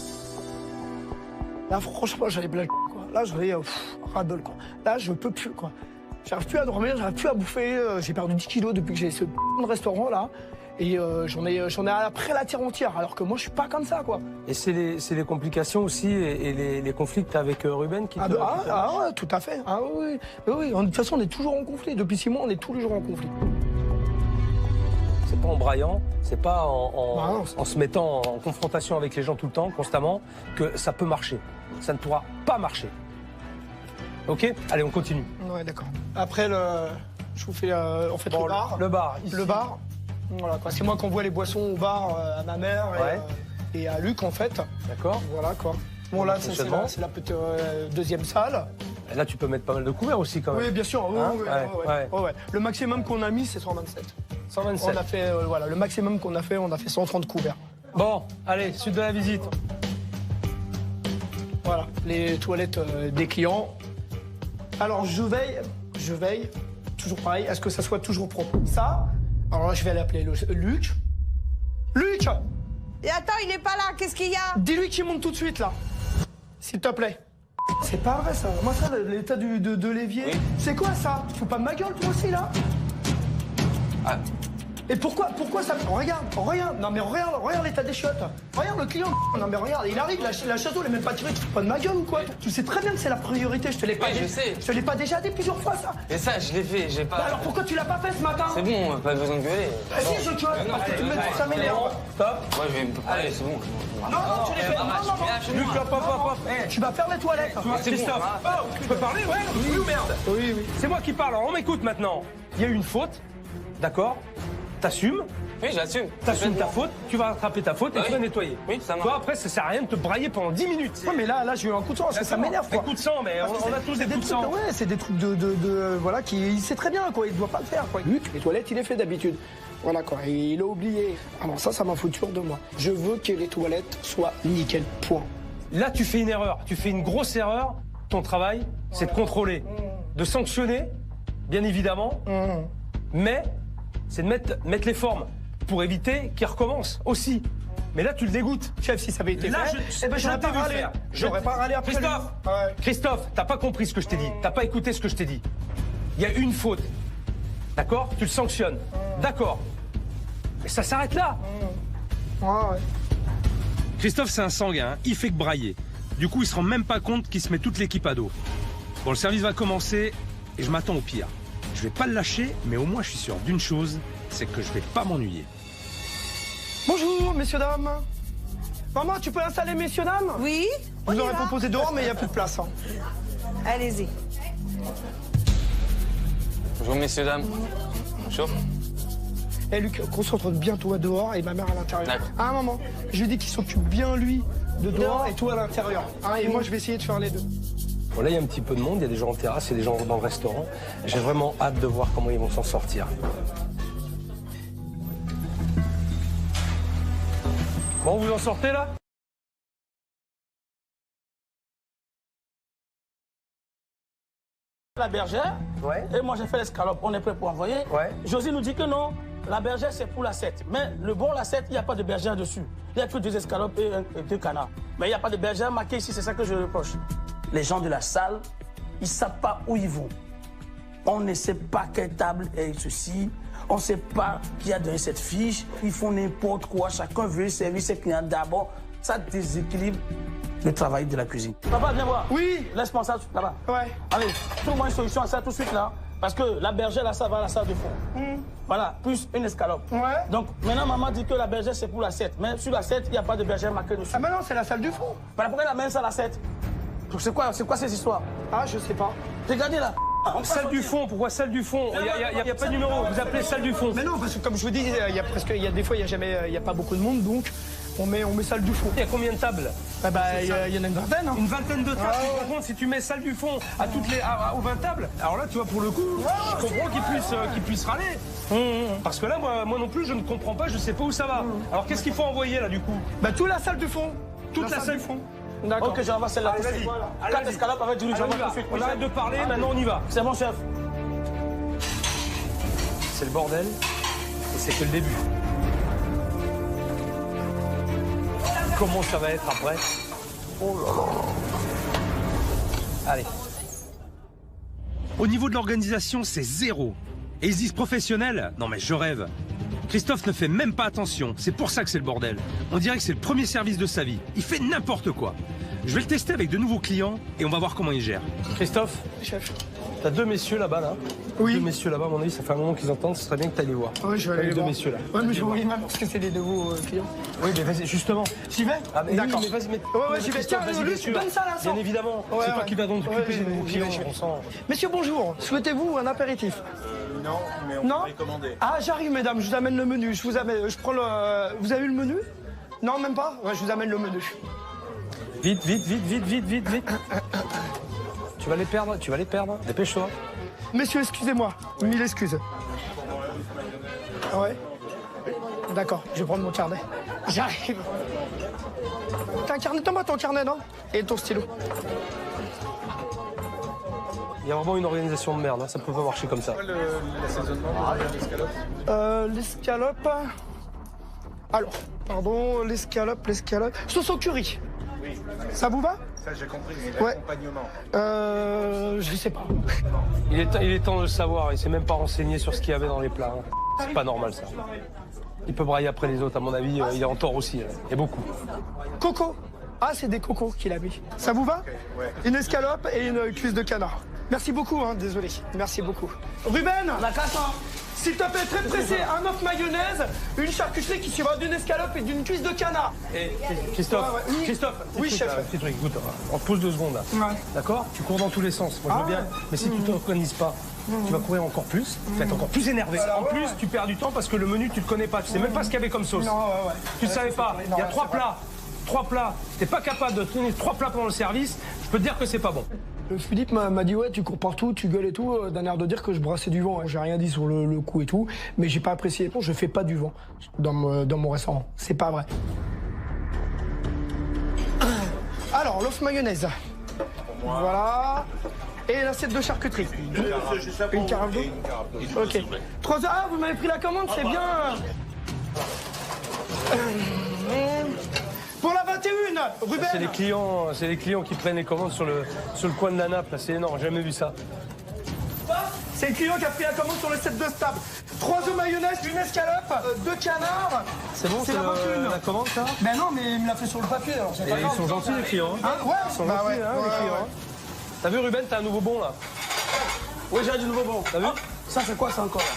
Là, franchement, j'avais plein le quoi. Là, j'avais ras-le-bol, quoi. Là, je peux plus, quoi. J'arrive plus à dormir, j'arrive plus à bouffer. J'ai perdu 10 kilos depuis que j'ai ce restaurant, là. Et j'en ai après la terre entière, alors que moi, je suis pas comme ça, quoi. Et c'est les complications aussi et les conflits que tu as avec Ruben qui te... Ouais, tout à fait. Ah oui, oui. De toute façon, on est toujours en conflit. Depuis 6 mois, on est tous les jours en conflit. C'est pas en braillant, c'est pas non, en se mettant en confrontation avec les gens tout le temps, constamment, que ça peut marcher. Ça ne pourra pas marcher. Ok? Allez, on continue. Ouais, d'accord. Après, je vous fais en fait Bon, le bar. Le bar. Ici. Le bar. Voilà, quoi. C'est moi qui envoie les boissons au bar à ma mère et à Luc, en fait. D'accord. Voilà, quoi. Bon, là, Fonctionnement. c'est la petite deuxième salle. Et là, tu peux mettre pas mal de couverts aussi, quand même. Oui, bien sûr. Oui, Hein? ouais. Le maximum qu'on a mis, c'est 127. 127. On a fait, voilà, le maximum qu'on a fait, on a fait 130 couverts. Bon, allez, suite de la visite. Voilà, les toilettes des clients. Alors, je veille, toujours pareil, à ce que ça soit toujours propre. Ça, alors là, je vais aller appeler Luc. Luc! Et attends, il est pas là, qu'est-ce qu'il y a? Dis-lui qu'il monte tout de suite, là. S'il te plaît. C'est pas vrai, ça. Moi, ça, l'état de l'évier. Oui. C'est quoi, ça? Tu fous pas de ma gueule, toi aussi, là? Ah. Et pourquoi ça... Regarde. Non, mais regarde l'état des chiottes. Regarde le client. Non, mais regarde, il arrive, la château, elle est même pas tirée. Tu fous pas de ma gueule ou quoi? Tu sais très bien que c'est la priorité. Je te l'ai pas Oui, je sais. Je te l'ai pas déjà dit plusieurs fois, ça. Et ça, je l'ai fait, j'ai pas... Bah alors pourquoi tu l'as pas fait ce matin? C'est bon, pas besoin de gueuler. Si, je tu vois, parce que tu me mets ça m'énerve. Stop. Moi, je vais me... Allez, c'est bon. Non, tu les fais. Non. Luc, hop, hop, hop. Tu vas faire les toilettes. C'est bon, Christophe, hein. oh, je peux parler, ouais? Oui ou merde? Oui. C'est moi qui parle, alors on m'écoute maintenant. Il y a eu une faute, d'accord? T'assumes, Oui, j'assume. t'assumes ta faute, tu vas rattraper ta faute et Oui. tu vas nettoyer. Oui, ça marche. Toi, après, ça sert à rien de te brailler pendant 10 minutes. Ouais, mais là, j'ai eu un coup de sang parce que ça m'énerve, Des quoi. coups de sang, mais on a tous des coups de sang. Ouais, c'est des trucs voilà, il sait très bien, quoi. Il doit pas le faire, quoi. Luc, les toilettes, il est fait d'habitude. Voilà, quoi. Et il a oublié. Alors ça m'a foutu hors de moi. Je veux que les toilettes soient nickel. Point. Là, tu fais une erreur, tu fais une grosse erreur. Ton travail, c'est de contrôler, de sanctionner, bien évidemment, mais c'est de mettre les formes pour éviter qu'il recommence aussi. Mais là, tu le dégoûtes. Chef, si ça avait été Là, fait, j'aurais j'aurais pas râlé. J'aurais pas râlé après. Christophe, lui. Ouais. Christophe, t'as pas compris ce que je t'ai dit. T'as pas écouté ce que je t'ai dit. Il y a une faute. D'accord? Tu le sanctionnes. D'accord. Mais ça s'arrête là. Ouais, ouais. Christophe, c'est un sanguin, hein. Il fait que brailler. Du coup, il se rend même pas compte qu'il se met toute l'équipe à dos. Bon, le service va commencer et je m'attends au pire. Je vais pas le lâcher, mais au moins je suis sûr d'une chose, c'est que je vais pas m'ennuyer. Bonjour, messieurs, dames. Maman, tu peux installer, messieurs, dames? Oui, Je vous aurais proposé dehors, mais il n'y a plus de place. Hein. allez-y. Bonjour messieurs, dames. Chaud? Et Luc, concentre bien toi dehors et ma mère à l'intérieur. D'accord. Ah, maman, je lui dis qu'il s'occupe bien, lui, de dehors et toi à l'intérieur. Hein, et moi, je vais essayer de faire les deux. Bon, là, il y a un petit peu de monde, il y a des gens en terrasse, il y a des gens dans le restaurant. J'ai vraiment hâte de voir comment ils vont s'en sortir. Bon, vous en sortez là? La bergère, Ouais. et moi j'ai fait l'escalope, on est prêt pour envoyer. Ouais. Josie nous dit que non, la bergère c'est pour l'assiette. Mais le bon l'assiette, il n'y a pas de bergère dessus. Il n'y a que 2 escalopes et 2 canards. Mais il n'y a pas de bergère marquée ici, c'est ça que je reproche. Les gens de la salle, ils ne savent pas où ils vont. On ne sait pas quelle table est ceci. On ne sait pas qui a donné cette fiche. Ils font n'importe quoi. Chacun veut servir ses clients d'abord. Ça déséquilibre le travail de la cuisine. Papa, viens voir. Oui. Laisse-moi ça là-bas. Ouais. Allez, trouve-moi une solution à ça tout de suite là. Parce que la bergère, là, ça va à la salle de fond. Voilà, plus une escalope. Ouais. Donc maintenant, maman dit que la bergère, c'est pour l'assiette. Mais sur l'assiette, il n'y a pas de bergère marquée dessus. Ah, mais non, c'est la salle du fond. Voilà, pourquoi elle amène ça à l'assiette? C'est quoi ces histoires? Ah, je sais pas. Regardez là. Salle du fond, pourquoi salle du fond? Il n'y a pas de numéro, vous appelez salle du fond. Mais non, parce que comme je vous dis, il y a des fois, il y a pas beaucoup de monde, donc on met salle du fond. Il y a combien de tables? Il y en a une vingtaine. Hein. Une vingtaine de tables. Ah, Tu te ouais. rends compte, si tu mets salle du fond à aux 20 tables, alors là, tu vois, pour le coup, je comprends qu'ils puissent râler. Parce que là, moi non plus, je ne comprends pas, je sais pas où ça va. Alors qu'est-ce qu'il faut envoyer là, du coup? Bah, toute la salle du fond. Toute la salle du fond. D'accord. Ok, j'envoie celle-là. Allez, tout de vas-y. suite. Allez, 4 vas-y. escalopes avec du riz, Allez, j'envoie on y tout va. de suite. On arrête de parler, maintenant on y va. C'est bon, chef. C'est le bordel, et c'est que le début. Comment ça va être après? Oh là là. Allez. Au niveau de l'organisation, c'est zéro. Et ils se disent professionnels? Non mais je rêve. Christophe ne fait même pas attention, c'est pour ça que c'est le bordel. On dirait que c'est le premier service de sa vie. Il fait n'importe quoi. Je vais le tester avec de nouveaux clients et on va voir comment il gère. Christophe, Chef. t'as 2 messieurs là-bas, là. Oui. 2 messieurs là-bas, à mon avis, ça fait un moment qu'ils entendent, ce serait bien que t'ailles les voir. Oui, je vais aller Les les deux voir. messieurs là. Ouais, mais je vais voir mal parce que c'est des nouveaux clients. Oui, mais vas-y, justement. J'y vais. Ah, mais D'accord. oui, mais vas-y, mais... Ouais, j'y vais. Christophe, Tiens, vas-y, Luc, bien sûr. donne ça là, Bien ça. évidemment, Ouais, c'est toi ouais. qui vas donc Ouais, t'occuper j'y de vais, nos j'y vais, clients, j'y vais. on sent. Messieurs, bonjour. Souhaitez-vous un apéritif? Non, mais on peut les commander. Ah, j'arrive, mesdames. Je vous amène le menu. Je prends le. Vous avez eu le menu? Non, même pas? Ouais, je vous amène le menu. Vite. Tu vas les perdre. Dépêche-toi. Messieurs, excusez-moi. 1000 excuses. Ouais. D'accord, je vais prendre mon carnet. J'arrive. T'as un carnet? Donne-moi ton carnet, non? Et ton stylo. Il y a vraiment une organisation de merde, hein. Ça peut pas marcher comme ça. L'assaisonnement de l'escalope. L'escalope. Alors, pardon, l'escalope. Sauce au curry. Oui, Ça vous va? ça j'ai compris, mais Ouais. l'accompagnement. Je sais pas. Il est temps de le savoir, il s'est même pas renseigné sur ce qu'il y avait dans les plats. Hein. C'est pas normal ça. Il peut brailler après les autres, à mon avis, il est en tort aussi. Hein. Et beaucoup. Coco. Ah, c'est des cocos qu'il a mis. Ça vous va? Ouais. Une escalope et une cuisse de canard. Merci beaucoup, hein, désolé. Merci beaucoup. Ruben, La casse, hein. s'il te plaît, très pressé, un œuf mayonnaise, une charcuterie qui suivra d'une escalope et d'une cuisse de canard. Et Christophe, Ouais, ouais. Oui. Christophe, Oui, petit chef. truc, là, petit truc, écoute, on te pose 2 secondes là. Ouais. D'accord? Tu cours dans tous les sens, moi je veux Ah bien, ouais. mais si tu ne t'organises pas, tu vas courir encore plus, tu vas être encore plus énervé. Alors, En ouais, plus, ouais. tu perds du temps parce que le menu, tu le connais pas, tu sais même pas ce qu'il y avait comme sauce. Non, ouais. Tu ne savais pas, il y a 3 plats. 3 plats, t'es pas capable de tenir 3 plats pendant le service, je peux te dire que c'est pas bon. Philippe m'a dit ouais, tu cours partout, tu gueules et tout, d'un air de dire que je brassais du vent. J'ai rien dit sur le coup et tout, mais j'ai pas apprécié. Je fais pas du vent dans mon restaurant. C'est pas vrai. Alors, l'œuf mayonnaise. Voilà. Et l'assiette de charcuterie. Une carafe d'eau. Ok. 3 heures. Ah, vous m'avez pris la commande, c'est bien. Pour la 21, Ruben. C'est les clients qui prennent les commandes sur le coin de la nappe, là, c'est énorme, j'ai jamais vu ça. C'est le client qui a pris la commande sur le set de stable. 3 œufs mayonnaise, une escalope, 2 canards. C'est bon, c'est la commande ça? Ben non, mais il me l'a fait sur le papier. Alors c'est pas grave. Ils sont gentils les clients. Hein, ouais, Ils sont gentils, hein, les clients. Hein. T'as vu Ruben, t'as un nouveau bon là? Oui, j'ai du nouveau bon. T'as vu? Ça, c'est quoi ça encore là?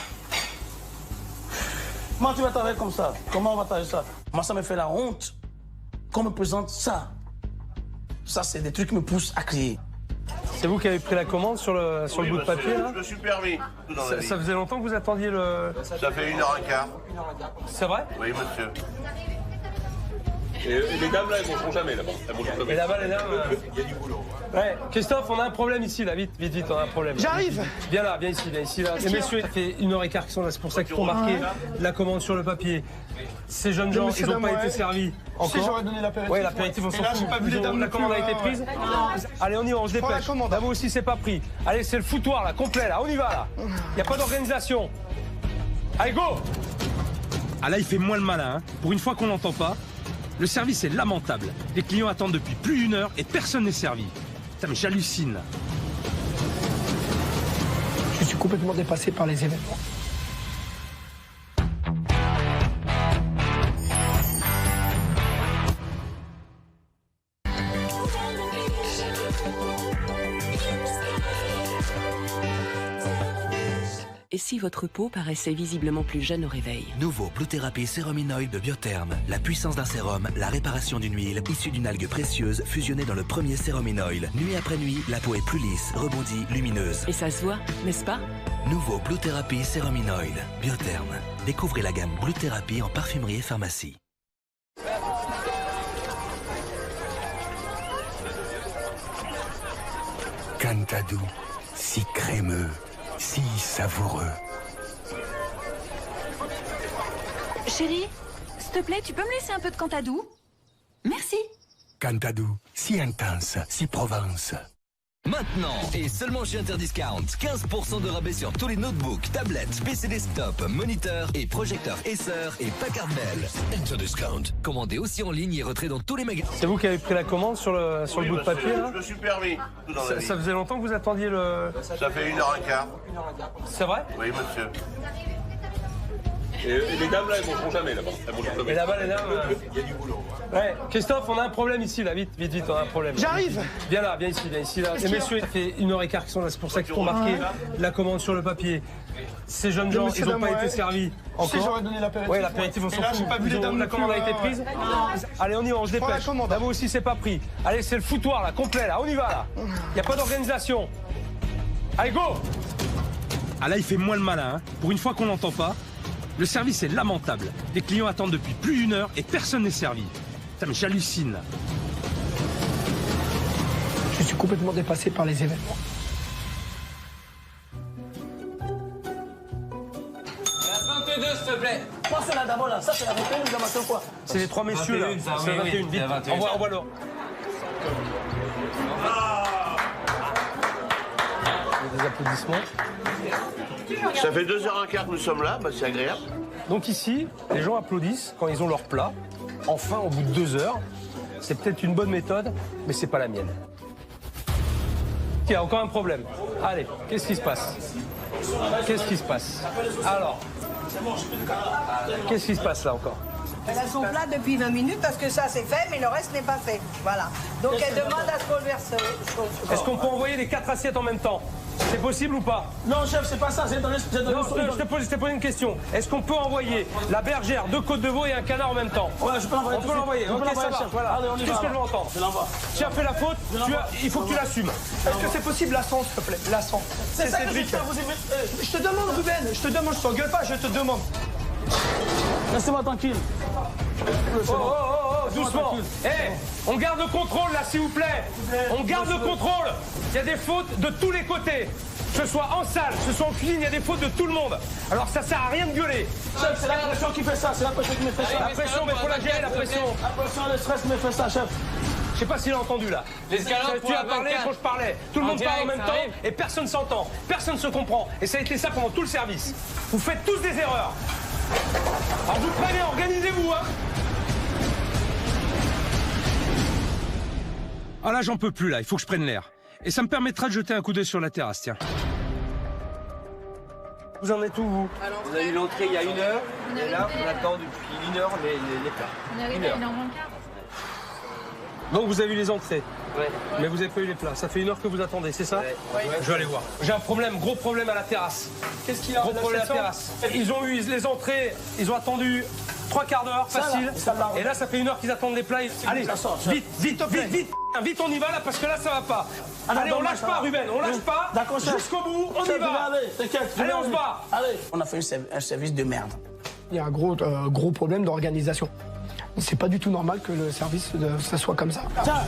Comment tu vas travailler comme ça? Comment on va travailler ça? Moi, ça me fait la honte qu'on me présente ça. Ça, c'est des trucs qui me poussent à crier. C'est vous qui avez pris la commande sur le bout de papier là? Je me suis permis. Ça faisait longtemps que vous attendiez le... Ça fait 1h15. C'est vrai? Oui, monsieur. Et les dames là, elles mangeront jamais là-bas. Et là-bas, les dames... Il y a du boulot. Ouais, Christophe, on a un problème ici, là, vite, on a un problème. J'arrive. Viens là, viens ici, là. Ces messieurs, ça fait 1h15 qu'ils sont là, c'est pour ça qu'ils ont marqué la commande sur le papier. Ces jeunes gens, ils n'ont pas été servis. Si j'aurais donné l'apéritif. Ouais, l'apéritif, on s'en là, fout. j'ai pas vu les dames. La commande a été prise. Allez, on y va, on se dépêche. Là, vous aussi, c'est pas pris. Allez, c'est le foutoir, là, complet, là, on y va, là. Il n'y a pas d'organisation. Allez, go! Ah là, il fait moins le malin, hein. Pour une fois qu'on l'entend pas, le service est lamentable. Les clients attendent depuis plus d'1 heure et personne n'est servi. Putain, mais j'hallucine. Je suis complètement dépassé par les événements. Et si votre peau paraissait visiblement plus jeune au réveil? Nouveau Blue Therapy Sérum In Oil de Biotherm. La puissance d'un sérum, la réparation d'une huile issue d'une algue précieuse fusionnée dans le premier Sérum In Oil. Nuit après nuit, la peau est plus lisse, rebondie, lumineuse. Et ça se voit, n'est-ce pas? Nouveau Blue Therapy Sérum In Oil. Biotherm. Découvrez la gamme Blue Therapy en parfumerie et pharmacie. Cantadou, si crémeux, si savoureux. Chérie, s'il te plaît, tu peux me laisser un peu de Cantadou? Merci. Cantadou, si intense, si Provence. Maintenant, et seulement chez Interdiscount, 15% de rabais sur tous les notebooks, tablettes, PC desktop, moniteurs et projecteurs Acer et Packard Bell. Interdiscount. Commandez aussi en ligne et retrait dans tous les magasins. C'est vous qui avez pris la commande sur le bout de papier là? Je me suis permis. Ça faisait longtemps que vous attendiez le... Ça fait 1h15. C'est vrai? Oui, monsieur. Et les dames là, elles mangeront jamais là-bas. Et là-bas, les dames... Il y a du boulot. Ouais, Christophe, on a un problème ici, là, vite, on a un problème. J'arrive. Viens là, viens ici, là. Ces messieurs, ça fait 1h15 qu'ils sont là, c'est pour ça qu'ils ont marqué la commande sur le papier. Ces jeunes gens, ils n'ont pas été servis. Si j'aurais donné l'apéritif. Ouais, l'apéritif, on s'en là, fout. j'ai pas vu les dames. La commande a été prise. Allez, on y va, on se dépêche. Là, vous aussi, c'est pas pris. Allez, c'est le foutoir, là, complet, là, on y va, là. Il n'y a pas d'organisation. Allez, go! Ah là, il fait moins le malin, hein. Pour une fois qu'on l'entend pas, le service est lamentable. Les clients attendent depuis plus d'1 heure et personne n'est servi. Putain, mais j'hallucine. Je suis complètement dépassé par les événements. La 22, s'il te plaît. Moi, c'est là d'abord là. Ça, c'est la 21 ou la 21 quoi? C'est les 3 messieurs, là. C'est la 21, vite. Envoie l'or. Des applaudissements. Ça fait 2h15 que nous sommes là, bah, c'est agréable. Donc ici, les gens applaudissent quand ils ont leur plat. Enfin, au bout de 2 heures. C'est peut-être une bonne méthode, mais c'est pas la mienne. Il y a encore un problème. Allez, qu'est-ce qui se passe? Qu'est-ce qui se passe? Alors, qu'est-ce qui se passe là encore? Elles sont plates depuis 20 minutes parce que ça c'est fait, mais le reste n'est pas fait. Voilà. Donc elle demande à ce qu'on lui verse. Est-ce qu'on peut envoyer les 4 assiettes en même temps? C'est possible ou pas? Non, chef, c'est pas ça. C'est dans Non, je t'ai posé une question. Est-ce qu'on peut envoyer la bergère, 2 côtes de veau et un canard en même temps? Ouais, je peux l'envoyer. On peut l'envoyer. Ok, ça va. Voilà. Allez, on y va. Qu'est-ce que je veux entendre? Je l'envoie. Tu as fait la faute, il faut que tu l'assumes. Est-ce que c'est possible la sang, s'il te plaît? La sang. C'est ça que Cédric. vous aimez. Je te demande, Ruben. Je te demande, je t'engueule pas, je te demande. Laissez-moi tranquille. Oh, doucement. On garde le contrôle là, s'il vous plaît. On garde le contrôle. Il y a des fautes de tous les côtés. Que ce soit en salle, que ce soit en cuisine, il y a des fautes de tout le monde. Alors ça sert à rien de gueuler. Chef, c'est la pression qui fait ça. C'est la pression qui me fait ça. La pression, mais faut la gérer, la pression. La pression, le stress me fait ça, chef. Je sais pas s'il a entendu là. Tu as parlé quand je parlais. Tout le monde parle en même temps et personne s'entend. Personne se comprend. Et ça a été ça pendant tout le service. Vous faites tous des erreurs. Alors vous prenez, organisez-vous, hein. Ah là, j'en peux plus là, il faut que je prenne l'air. Et ça me permettra de jeter un coup d'œil sur la terrasse, tiens. Vous en êtes où, vous? On a eu l'entrée il y a 1 heure, et là, on attend depuis 1 heure les plats. On est arrivé à 1 heure moins le quart. Donc vous avez eu les entrées? Ouais. Mais vous n'avez pas eu les plats. Ça fait 1 heure que vous attendez, c'est ça? Ouais. Je vais aller voir. J'ai un problème, gros problème à la terrasse. Qu'est-ce qu'il y a? Gros problème à la terrasse. Ils ont eu les entrées, ils ont attendu 3 quarts d'heure, facile. Et là, ça fait 1 heure qu'ils attendent les plats. Allez, vite, on y va là, parce que là, ça va pas. Allez, on lâche pas, Ruben, on lâche pas. Jusqu'au bout, on y va. Allez, on se bat. Allez. On a fait un service de merde. Il y a un gros problème d'organisation. C'est pas du tout normal que le service, ça soit comme ça. Tiens,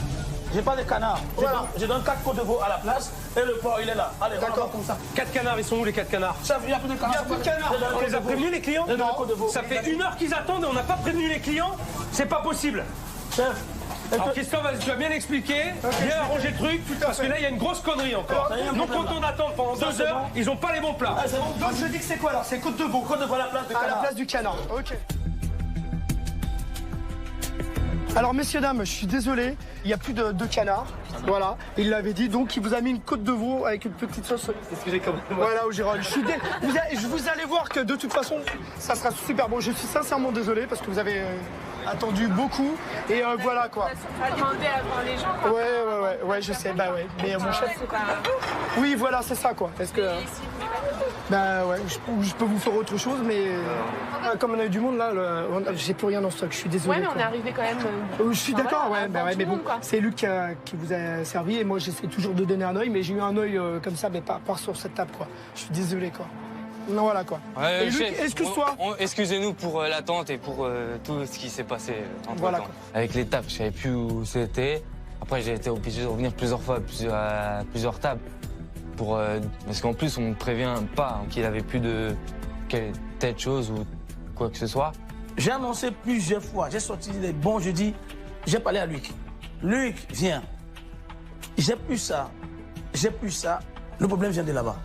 j'ai pas de canard. Voilà. Je donne 4 côtes de veau à la place et le porc, il est là. Allez, d'accord, comme ça. 4 canards, ils sont où les 4 canards? Chef, il n'y a plus de canards. Il n'y a plus de canards. On les a prévenus, les clients? Ça fait 1 heure qu'ils attendent et on n'a pas prévenu les clients. C'est pas possible. Chef. Alors Christophe, tu vas bien expliquer, bien arranger le truc, parce que là il y a une grosse connerie encore. Nous comptons d'attendre pendant 2 heures, ils n'ont pas les bons plats. Donc je dis que c'est quoi alors? C'est côte de veau. Côte de veau à la place du canard. À la place du canard, ok. Alors messieurs, dames, je suis désolé, il n'y a plus de canard. Voilà, il l'avait dit, donc il vous a mis une côte de veau avec une petite sauce. Excusez comme voilà, au Gérald. Vous allez voir que de toute façon, ça sera super bon. Je suis sincèrement désolé parce que vous avez attendu beaucoup. Et voilà quoi. Pas demander à voir les gens. Ouais, je sais, bah ouais. Mais mon chef. Oui, voilà, c'est ça quoi. Parce que. Bah ouais, je peux vous faire autre chose, mais comme on a eu du monde là, j'ai plus rien dans le stock, je suis désolé. Ouais, mais on est arrivé quand même. Je suis d'accord, voilà, mais bon, c'est Luc qui vous a servi et moi j'essaie toujours de donner un œil, mais j'ai eu un œil comme ça, mais pas sur cette table quoi. Je suis désolé quoi. Non, voilà quoi. Ouais, et Luc, excuse-toi. Excusez-nous pour l'attente et pour tout ce qui s'est passé entre voilà, temps. quoi. Avec les tables, je savais plus où c'était. Après, j'ai été obligé de revenir plusieurs fois à plusieurs tables. Parce qu'en plus, on ne prévient pas qu'il n'avait plus de telle chose ou quoi que ce soit. J'ai annoncé plusieurs fois, j'ai sorti les bons, je dis, j'ai parlé à Luc. Luc, viens. J'ai plus ça, le problème vient de là-bas.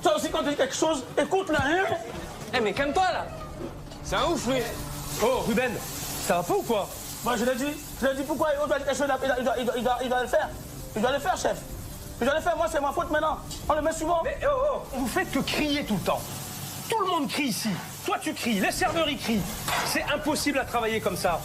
Toi aussi, quand tu dis quelque chose, écoute là, hein. Eh mais calme-toi là. C'est un ouf, lui. Oh, Ruben, ça va pas ou quoi? Moi, je l'ai dit pourquoi il doit dire quelque chose, il doit le faire. Il doit le faire, chef. Je dois le faire, moi c'est ma faute maintenant. On le met souvent. Mais vous faites que crier tout le temps. Tout le monde crie ici. Toi tu cries, les serveurs ils crient. C'est impossible à travailler comme ça.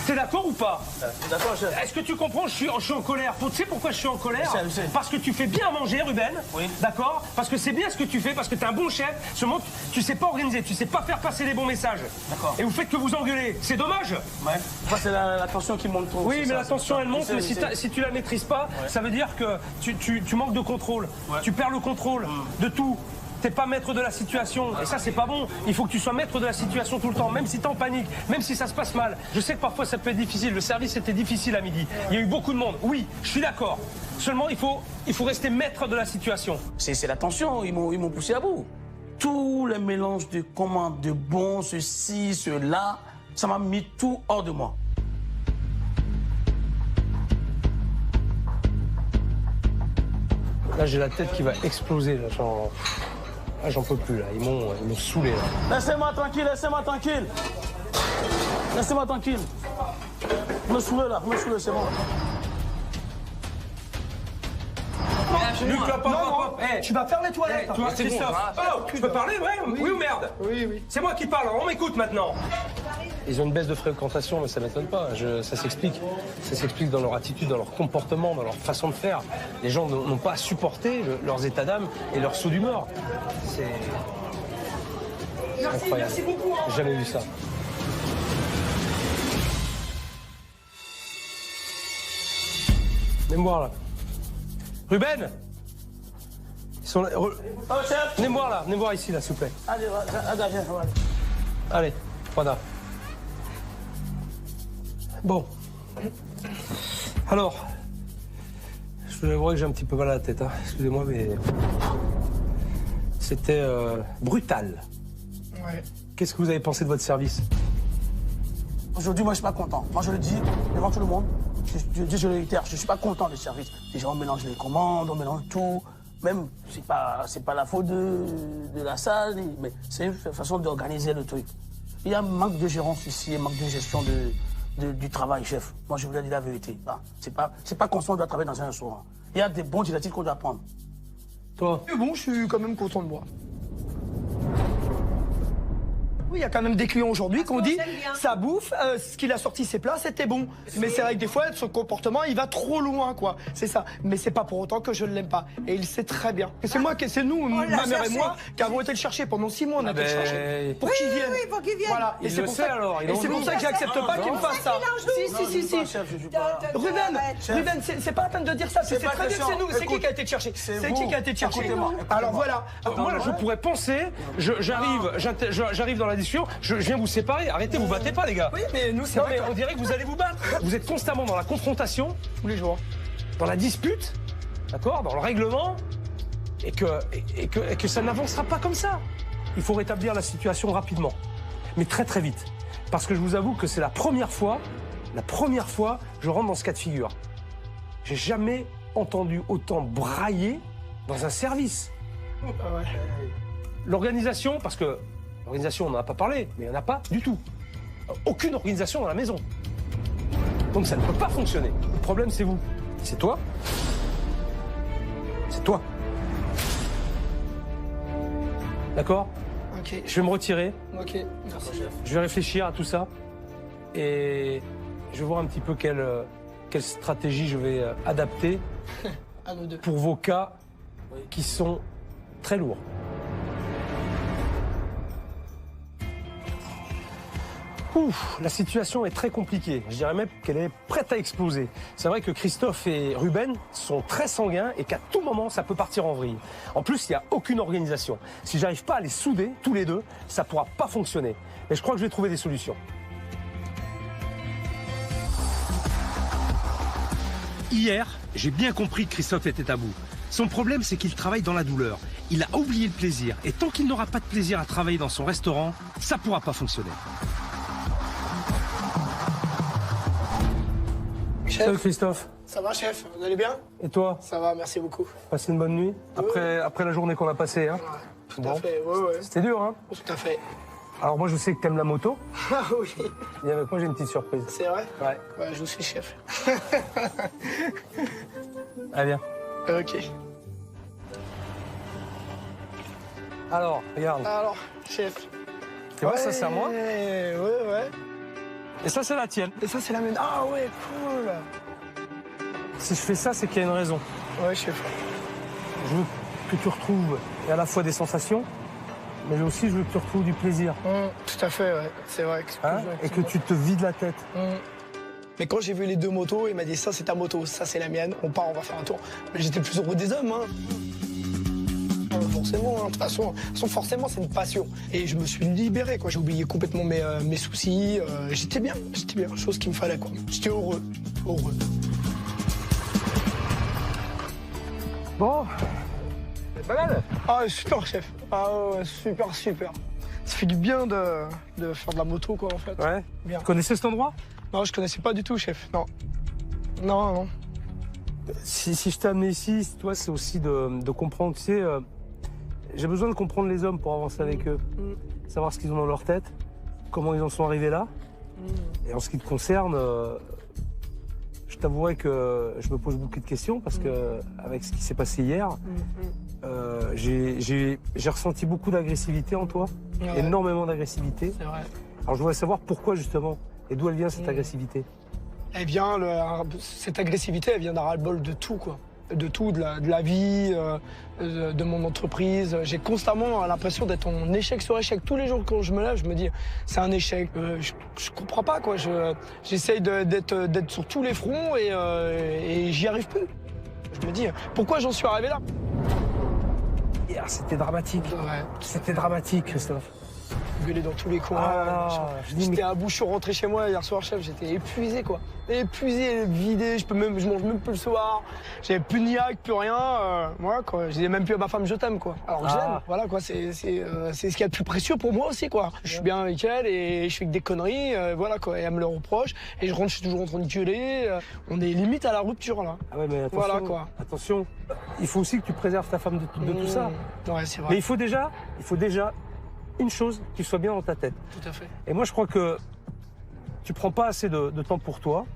T'es d'accord ou pas? D'accord, chef. Est-ce que tu comprends? Je suis en colère. Tu sais pourquoi je suis en colère? Parce que tu fais bien à manger, Ruben. Oui. D'accord? Parce que c'est bien ce que tu fais, parce que t'es un bon chef. Seulement, tu sais pas organiser, tu sais pas faire passer les bons messages. D'accord. Et vous faites que vous engueulez. C'est dommage. Ouais. Moi, c'est la tension qui monte trop. Oui, mais la tension, elle monte, mais si tu la maîtrises pas, ça veut dire que tu manques de contrôle. Ouais. Tu perds le contrôle de tout. T'es pas maître de la situation, et ça c'est pas bon. Il faut que tu sois maître de la situation tout le temps, même si t'es en panique, même si ça se passe mal. Je sais que parfois ça peut être difficile, le service était difficile à midi. Il y a eu beaucoup de monde, oui, je suis d'accord. Seulement il faut rester maître de la situation. C'est la tension, ils m'ont poussé à bout. Tous les mélanges de commandes, de bons, ceci, cela, ça m'a mis tout hors de moi. Là j'ai la tête qui va exploser, là, genre... Ah, j'en peux plus, là. Ils m'ont saoulé, là. Laissez-moi tranquille, laissez-moi tranquille. Laissez-moi tranquille. Me saoulez, là. Me saoulez, c'est bon. Luc, là, hey, tu vas faire les toilettes. Toi, Christophe. Oh, tu peux parler, ouais? Oui ou merde? Oui. C'est moi qui parle, on m'écoute maintenant. Ils ont une baisse de fréquentation, mais ça m'étonne pas. Ça s'explique. Ça s'explique dans leur attitude, dans leur comportement, dans leur façon de faire. Les gens n'ont pas à supporter leurs états d'âme et leur saut d'humeur. C'est incroyable. Merci beaucoup. J'ai jamais vu ça. Venez me voir là. Ruben! Ils sont là. Venez me voir là, venez me voir ici là, s'il vous plaît. Allez, viens. Allez, voilà. Bon. Alors, je vous avouerai que j'ai un petit peu mal à la tête, hein. Excusez-moi, mais c'était brutal. Ouais. Qu'est-ce que vous avez pensé de votre service? Aujourd'hui, moi, je suis pas content. Moi, je le dis devant tout le monde. Je le réitère, je suis pas content du service. Déjà, on mélange les commandes, on mélange tout. Même, c'est pas la faute de la salle, mais c'est une façon d'organiser le truc. Il y a un manque de gérance ici, un manque de gestion du travail, chef. Moi, je vous dire la vérité. C'est pas constant de travailler dans un restaurant. Il y a des bons directives qu'on doit prendre. Toi? Mais bon, je suis quand même content de moi. Oui, il y a quand même des clients aujourd'hui qui ont dit ça bouffe, ce qu'il a sorti ses plats, c'était bon. Mais c'est vrai que des fois, son comportement, il va trop loin, quoi. C'est ça. Mais c'est pas pour autant que je ne l'aime pas. Et il sait très bien. Et c'est moi, c'est nous, ma mère et moi, qui avons été le chercher pendant 6 mois. On a été le chercher pour qu'il vienne. Oui, pour qu'il vienne. Voilà. Il le sait alors. Et c'est pour ça que j'accepte pas qu'il me fasse ça. Si. Ruben, c'est pas la peine de dire ça. C'est très bien que c'est nous. C'est qui a été te chercher? C'est qui a été te chercher? Alors voilà. Moi, je pourrais penser, j'arrive dans la discussion, je viens vous séparer. Arrêtez, vous battez pas, les gars. Oui, mais nous, c'est vrai. On dirait que vous allez vous battre. Vous êtes constamment dans la confrontation, Tous les jours. dans la dispute, d'accord, dans le règlement, et que ça n'avancera pas comme ça. Il faut rétablir la situation rapidement, mais très très vite. Parce que je vous avoue que c'est la première fois je rentre dans ce cas de figure. J'ai jamais entendu autant brailler dans un service. L'organisation, parce que l'organisation, on n'en a pas parlé, mais il n'y en a pas du tout. Aucune organisation dans la maison. Donc ça ne peut pas fonctionner. Le problème, c'est vous. C'est toi. C'est toi. D'accord? Ok. Je vais me retirer. Ok, merci. Je vais réfléchir à tout ça. Et je vais voir un petit peu quelle stratégie je vais adapter À nous deux. pour vos cas qui sont très lourds. Ouf, la situation est très compliquée. Je dirais même qu'elle est prête à exploser. C'est vrai que Christophe et Ruben sont très sanguins et qu'à tout moment, ça peut partir en vrille. En plus, il n'y a aucune organisation. Si j'arrive pas à les souder, tous les deux, ça pourra pas fonctionner. Mais je crois que je vais trouver des solutions. Hier, j'ai bien compris que Christophe était à bout. Son problème, c'est qu'il travaille dans la douleur. Il a oublié le plaisir. Et tant qu'il n'aura pas de plaisir à travailler dans son restaurant, ça ne pourra pas fonctionner. Salut Christophe. Ça va, chef? Vous allez bien? Et toi? Ça va, merci beaucoup. Passé une bonne nuit après la journée qu'on a passée, hein? Tout à fait, ouais. C'était dur, hein? Tout à fait. Alors moi, je sais que t'aimes la moto. Ah oui. Et avec moi, j'ai une petite surprise. C'est vrai? Ouais. Ouais, je suis chef. Allez, viens. Ok. Alors, regarde. Alors, chef. Tu vois, ça, c'est à moi. Ouais. Et ça, c'est la tienne. Et ça, c'est la mienne. Ah ouais, cool. Si je fais ça, c'est qu'il y a une raison. Ouais, chef. Je veux que tu retrouves à la fois des sensations, mais aussi je veux que tu retrouves du plaisir. Tout à fait, ouais. C'est vrai. Et que tu te vides la tête. Mais quand j'ai vu les deux motos, il m'a dit ça c'est ta moto, ça c'est la mienne, on part, on va faire un tour. Mais j'étais le plus heureux des hommes, hein. Forcément, hein. De toute façon, forcément c'est une passion. Et je me suis libéré, quoi. J'ai oublié complètement mes soucis. J'étais bien, chose qu'il me fallait, quoi. J'étais heureux. Bon, c'est pas mal. Ah, super, chef. Ah ouais, super. Ça fait du bien de faire de la moto, quoi, en fait. Ouais. Bien. Tu connaissais cet endroit? Non, je connaissais pas du tout, chef. Non. Si je t'ai amené ici, toi, c'est aussi de comprendre, tu sais, j'ai besoin de comprendre les hommes pour avancer avec eux. Savoir ce qu'ils ont dans leur tête, comment ils en sont arrivés là. Et en ce qui te concerne, je t'avouerai que je me pose beaucoup de questions parce que avec ce qui s'est passé hier, j'ai ressenti beaucoup d'agressivité en toi, énormément d'agressivité. C'est vrai. Alors je voudrais savoir pourquoi justement, et d'où elle vient cette agressivité. Eh bien, cette agressivité, elle vient d'un ras-le-bol de tout, quoi. De tout, de la vie, de mon entreprise. J'ai constamment l'impression d'être en échec sur échec. Tous les jours quand je me lève, je me dis, c'est un échec. Je comprends pas, quoi. J'essaye d'être sur tous les fronts et j'y arrive plus. Je me dis, pourquoi j'en suis arrivé là? Hier, c'était dramatique. Ouais. C'était dramatique, Christophe. Gueuler dans tous les coins. J'étais à bout, je suis rentré chez moi hier soir, chef, j'étais épuisé, quoi. Épuisé, vidé, je mange même plus le soir. J'avais plus de niaque, plus rien. Voilà, quoi. Je disais même plus à ma femme je t'aime, quoi. Alors que je l'aime, voilà, quoi. C'est ce qu'il y a de plus précieux pour moi aussi, quoi. Je suis bien avec elle et je fais que des conneries, voilà, quoi. Et elle me le reproche. Et je rentre, je suis toujours en train de gueuler. On est limite à la rupture, là. Ah ouais, mais attention, voilà, quoi. Attention, il faut aussi que tu préserves ta femme de tout ça. Ouais, c'est vrai. Mais il faut déjà une chose qui soit bien dans ta tête. Tout à fait. Et moi, je crois que tu prends pas assez de temps pour toi.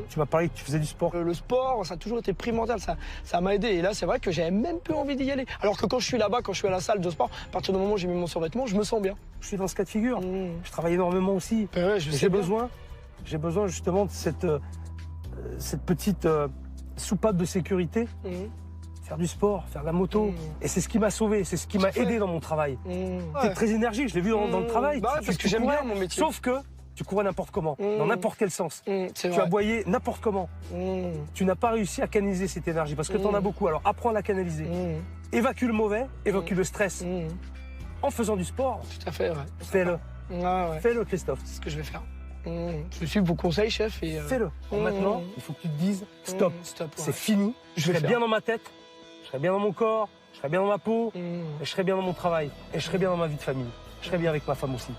Tu m'as parlé que tu faisais du sport. Le sport, ça a toujours été primordial, ça m'a aidé. Et là, c'est vrai que j'avais même plus envie d'y aller. Alors que quand je suis là-bas, quand je suis à la salle de sport, à partir du moment où j'ai mis mon survêtement, je me sens bien. Je suis dans ce cas de figure. Je travaille énormément aussi. Ouais, j'ai besoin justement de cette petite soupape de sécurité. Faire du sport, faire de la moto. Et c'est ce qui m'a sauvé, c'est ce qui m'a aidé dans mon travail. T'es très énergique, je l'ai vu dans le travail. Bah ouais, parce que j'aime bien mon métier. Sauf que tu courais n'importe comment, dans n'importe quel sens. Tu aboyais n'importe comment. Tu n'as pas réussi à canaliser cette énergie parce que tu en as beaucoup. Alors apprends à la canaliser. Évacue le mauvais, évacue le stress. En faisant du sport. Tout à fait, ouais. Fais-le. Fais-le, Christophe. C'est ce que je vais faire. Je suis vos conseils, chef. Fais-le. Maintenant, il faut que tu te dises stop. C'est fini. Je serai bien dans ma tête, je serai bien dans mon corps, je serai bien dans ma peau, et je serai bien dans mon travail, et je serai bien dans ma vie de famille. Je serai bien avec ma femme aussi.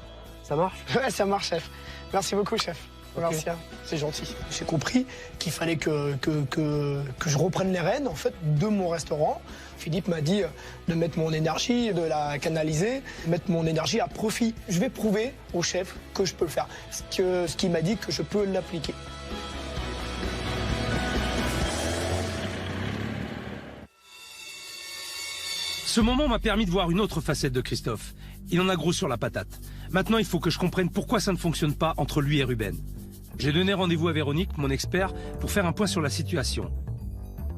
Ça marche? Ouais, ça marche, chef. Merci beaucoup, chef. Merci, hein. C'est gentil. J'ai compris qu'il fallait que je reprenne les rênes, en fait, de mon restaurant. Philippe m'a dit de mettre mon énergie, de la canaliser, mettre mon énergie à profit. Je vais prouver au chef que je peux le faire. Ce qu'il m'a dit que je peux l'appliquer. Ce moment m'a permis de voir une autre facette de Christophe. Il en a gros sur la patate. Maintenant, il faut que je comprenne pourquoi ça ne fonctionne pas entre lui et Ruben. J'ai donné rendez-vous à Véronique, mon expert, pour faire un point sur la situation.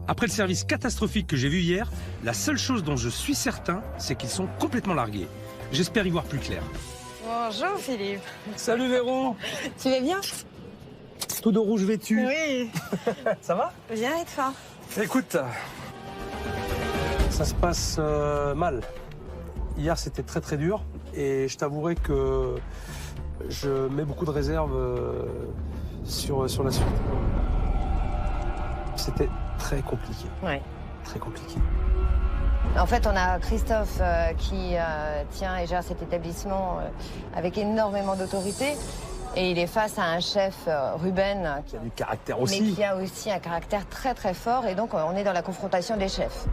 Après le service catastrophique que j'ai vu hier, la seule chose dont je suis certain, c'est qu'ils sont complètement largués. J'espère y voir plus clair. Bonjour Philippe. Salut Véro. Tu vas bien? Tout de rouge vêtu. Oui. Ça va? Bien et toi? Écoute, ça se passe mal. Hier, c'était très très dur et je t'avouerai que je mets beaucoup de réserves sur la suite. C'était très compliqué. Ouais. Très compliqué. En fait, on a Christophe qui tient et gère cet établissement avec énormément d'autorité. Et il est face à un chef, Ruben, qui a du caractère aussi. Mais qui a aussi un caractère très très fort. Et donc, on est dans la confrontation des chefs.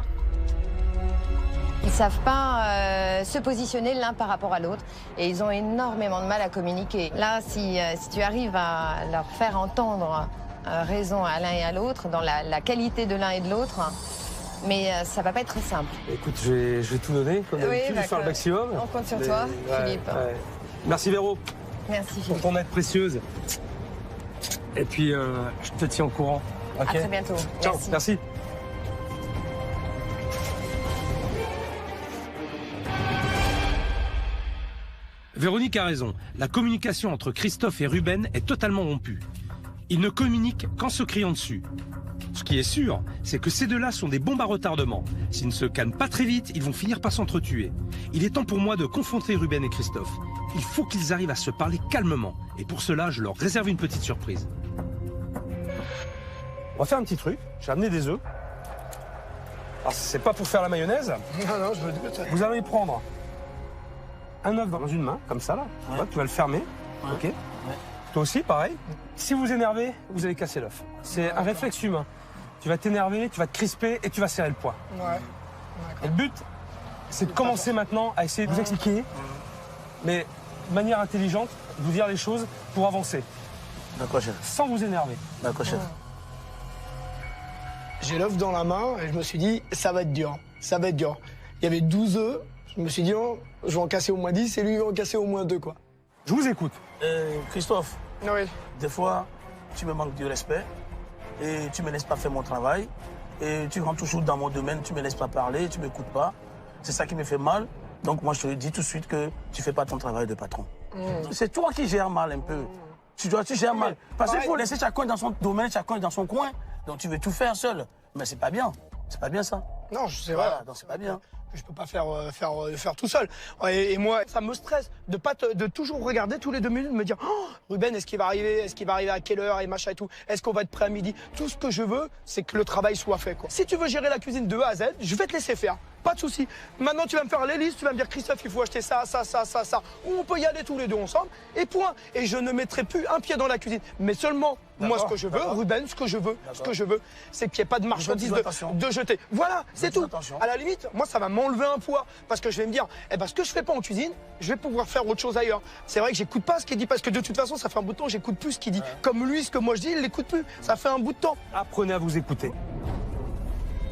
Ils ne savent pas se positionner l'un par rapport à l'autre. Et ils ont énormément de mal à communiquer. Là, si tu arrives à leur faire entendre raison à l'un et à l'autre, dans la qualité de l'un et de l'autre, mais ça va pas être simple. Écoute, je vais tout donner, comme d'habitude, je vais faire le maximum. On compte sur toi, Philippe. Ouais. Merci Véro. Merci Philippe. Pour ton aide précieuse. Et puis, je te tiens au courant. À très bientôt. Ciao, merci. Véronique a raison. La communication entre Christophe et Ruben est totalement rompue. Ils ne communiquent qu'en se criant dessus. Ce qui est sûr, c'est que ces deux-là sont des bombes à retardement. S'ils ne se calment pas très vite, ils vont finir par s'entretuer. Il est temps pour moi de confronter Ruben et Christophe. Il faut qu'ils arrivent à se parler calmement. Et pour cela, je leur réserve une petite surprise. On va faire un petit truc. J'ai amené des œufs. Alors, c'est pas pour faire la mayonnaise. Non, je veux dire. Vous allez prendre un œuf dans une main, comme ça, là. Ouais. Tu vas le fermer. Ouais. OK. Ouais. Toi aussi, pareil. Si vous énervez, vous allez casser l'œuf. C'est un réflexe humain. Tu vas t'énerver, tu vas te crisper et tu vas serrer le poing. Ouais. Et le but, c'est de commencer maintenant à essayer de vous expliquer, mais de manière intelligente, de vous dire les choses pour avancer. D'accord, chef. Sans vous énerver. D'accord, chef. J'ai l'œuf dans la main et je me suis dit, ça va être dur. Ça va être dur. Il y avait 12 œufs. Je me suis dit, oh, je vais en casser au moins 10 et lui, il va en casser au moins 2, quoi. Je vous écoute. Christophe. Oui. Des fois, tu me manques de respect et tu me laisses pas faire mon travail. Et tu rentres toujours dans mon domaine, tu me laisses pas parler, tu m'écoutes pas. C'est ça qui me fait mal. Donc moi, je te dis tout de suite que tu fais pas ton travail de patron. C'est toi qui gères mal un peu. Tu gères mal. Parce qu'il faut laisser chacun dans son domaine, chacun dans son coin. Donc tu veux tout faire seul. Mais c'est pas bien. C'est pas bien ça. Non, c'est vrai. Donc c'est pas bien. Je peux pas faire tout seul. Et moi, ça me stresse de toujours regarder tous les 2 minutes, me dire oh, Ruben, est-ce qu'il va arriver? Est-ce qu'il va arriver à quelle heure et machin et tout? Est-ce qu'on va être prêt à midi? Tout ce que je veux, c'est que le travail soit fait, quoi. Si tu veux gérer la cuisine de A à Z, je vais te laisser faire. pas de souci. Maintenant, tu vas me faire les listes, tu vas me dire, Christophe, il faut acheter ça, ça, ça, ça, ça. Ou on peut y aller tous les deux ensemble, et point. Et je ne mettrai plus un pied dans la cuisine. Mais seulement, moi, ce que je veux, Ruben, ce que je veux, c'est qu'il n'y ait pas de marchandises de jeter. Voilà, c'est tout. À la limite, moi, ça va m'enlever un poids, parce que je vais me dire, eh ben, ce que je fais pas en cuisine, je vais pouvoir faire autre chose ailleurs. C'est vrai que j'écoute pas ce qu'il dit, parce que de toute façon, ça fait un bout de temps, j'écoute plus ce qu'il dit. Comme lui, ce que moi je dis, il l'écoute plus. Ça fait un bout de temps. Apprenez à vous écouter.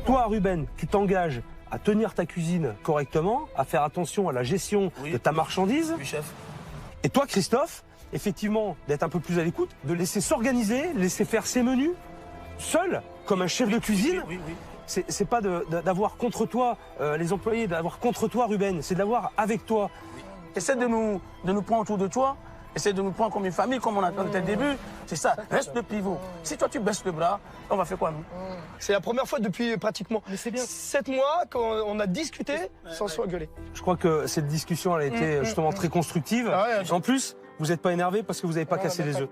Toi, Ruben, qui t'engages à tenir ta cuisine correctement, à faire attention à la gestion de ta marchandise. Oui, chef. Et toi, Christophe, effectivement, d'être un peu plus à l'écoute, de laisser s'organiser, laisser faire ses menus, seul, comme un chef de cuisine. Oui. C'est pas d'avoir contre toi les employés, d'avoir contre toi Ruben, c'est d'avoir avec toi. Essaie de nous prendre autour de toi. Essaie de nous prendre comme une famille, comme on a fait au début. C'est ça, reste le pivot. Si toi tu baisses le bras, on va faire quoi nous? C'est la première fois depuis pratiquement 7 mois qu'on a discuté sans se gueuler. Je crois que cette discussion elle a été justement très constructive. En plus, vous n'êtes pas énervé parce que vous n'avez pas cassé les œufs.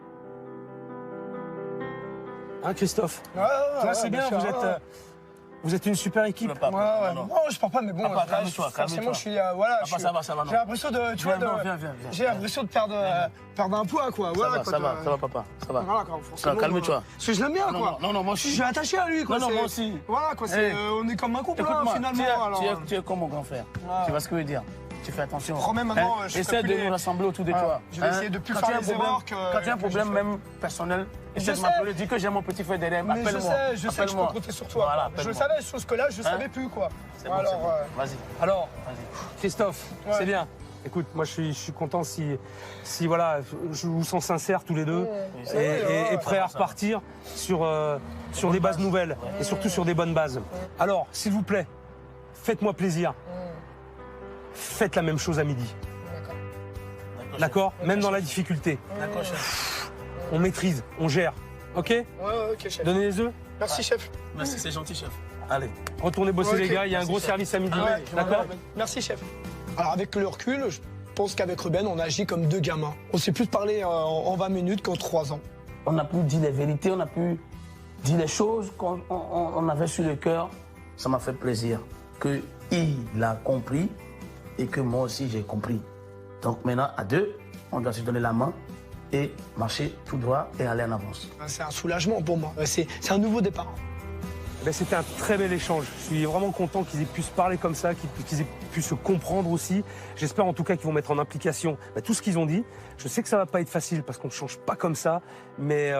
Hein, Christophe? C'est bien, vous êtes une super équipe. Non, je parle pas, mais bon, forcément, je suis, voilà, j'ai l'impression de, tu vois, j'ai l'impression de perdre un poids, quoi. Ça va, papa, ça va. Voilà, quoi, calme-toi. Parce que je l'aime bien, quoi. Non, moi aussi. Je suis attaché à lui, quoi. Non, moi aussi. Voilà, quoi, on est comme un couple, finalement. Tu es comme mon grand frère. Tu vois ce que je veux dire? Tu fais attention. Promets maintenant, essaie de nous rassembler autour de toi. Je vais essayer de plus faire les erreurs que... Quand tu as un problème même personnel, essaie de m'appeler, dis que j'ai mon petit frère derrière, appelle-moi. Je sais que je peux compter sur toi. Voilà, je le savais, chose que là, je ne savais plus, quoi. Vas-y. Alors, Christophe, c'est bien. Écoute, moi je suis content si voilà, je vous sens sincères tous les deux et prêts à repartir sur des bases nouvelles et surtout sur des bonnes bases. Alors, s'il vous plaît, faites-moi plaisir. Faites la même chose à midi. D'accord? Même dans la difficulté. D'accord, chef. On maîtrise, on gère. Ok? Ouais, ok, chef. Donnez les œufs? Merci, chef. Merci, c'est gentil, chef. Allez. Retournez bosser, les gars, il y a un gros service à midi. D'accord? Merci, chef. Alors, avec le recul, je pense qu'avec Ruben, on a agi comme deux gamins. On s'est plus parlé en 20 minutes qu'en 3 ans. On a pu dire les vérités, on a pu dire les choses qu'on avait sur le cœur. Ça m'a fait plaisir qu'il a compris et que moi aussi j'ai compris. Donc maintenant, à deux, on doit se donner la main et marcher tout droit et aller en avance. C'est un soulagement pour moi. C'est un nouveau départ. C'était un très bel échange. Je suis vraiment content qu'ils aient pu se parler comme ça, qu'ils aient pu se comprendre aussi. J'espère en tout cas qu'ils vont mettre en application tout ce qu'ils ont dit. Je sais que ça va pas être facile parce qu'on ne change pas comme ça, mais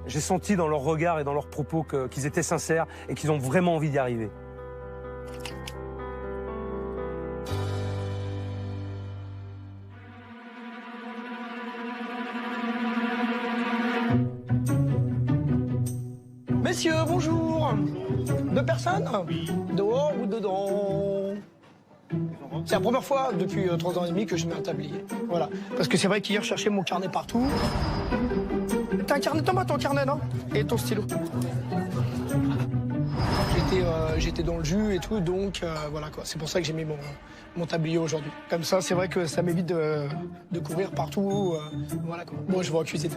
j'ai senti dans leur regard et dans leurs propos qu'ils étaient sincères et qu'ils ont vraiment envie d'y arriver. Messieurs, bonjour. 2 personnes? Dehors ou dedans? C'est la première fois depuis 3 ans et demi que je mets un tablier. Voilà. Parce que c'est vrai qu'hier, je cherchais mon carnet partout. T'as un carnet? T'en bas ton carnet, non? Et ton stylo. J'étais dans le jus et tout, donc voilà quoi. C'est pour ça que j'ai mis mon tablier aujourd'hui. Comme ça, c'est vrai que ça m'évite de courir partout. Voilà quoi. Moi, je vais en cuisine.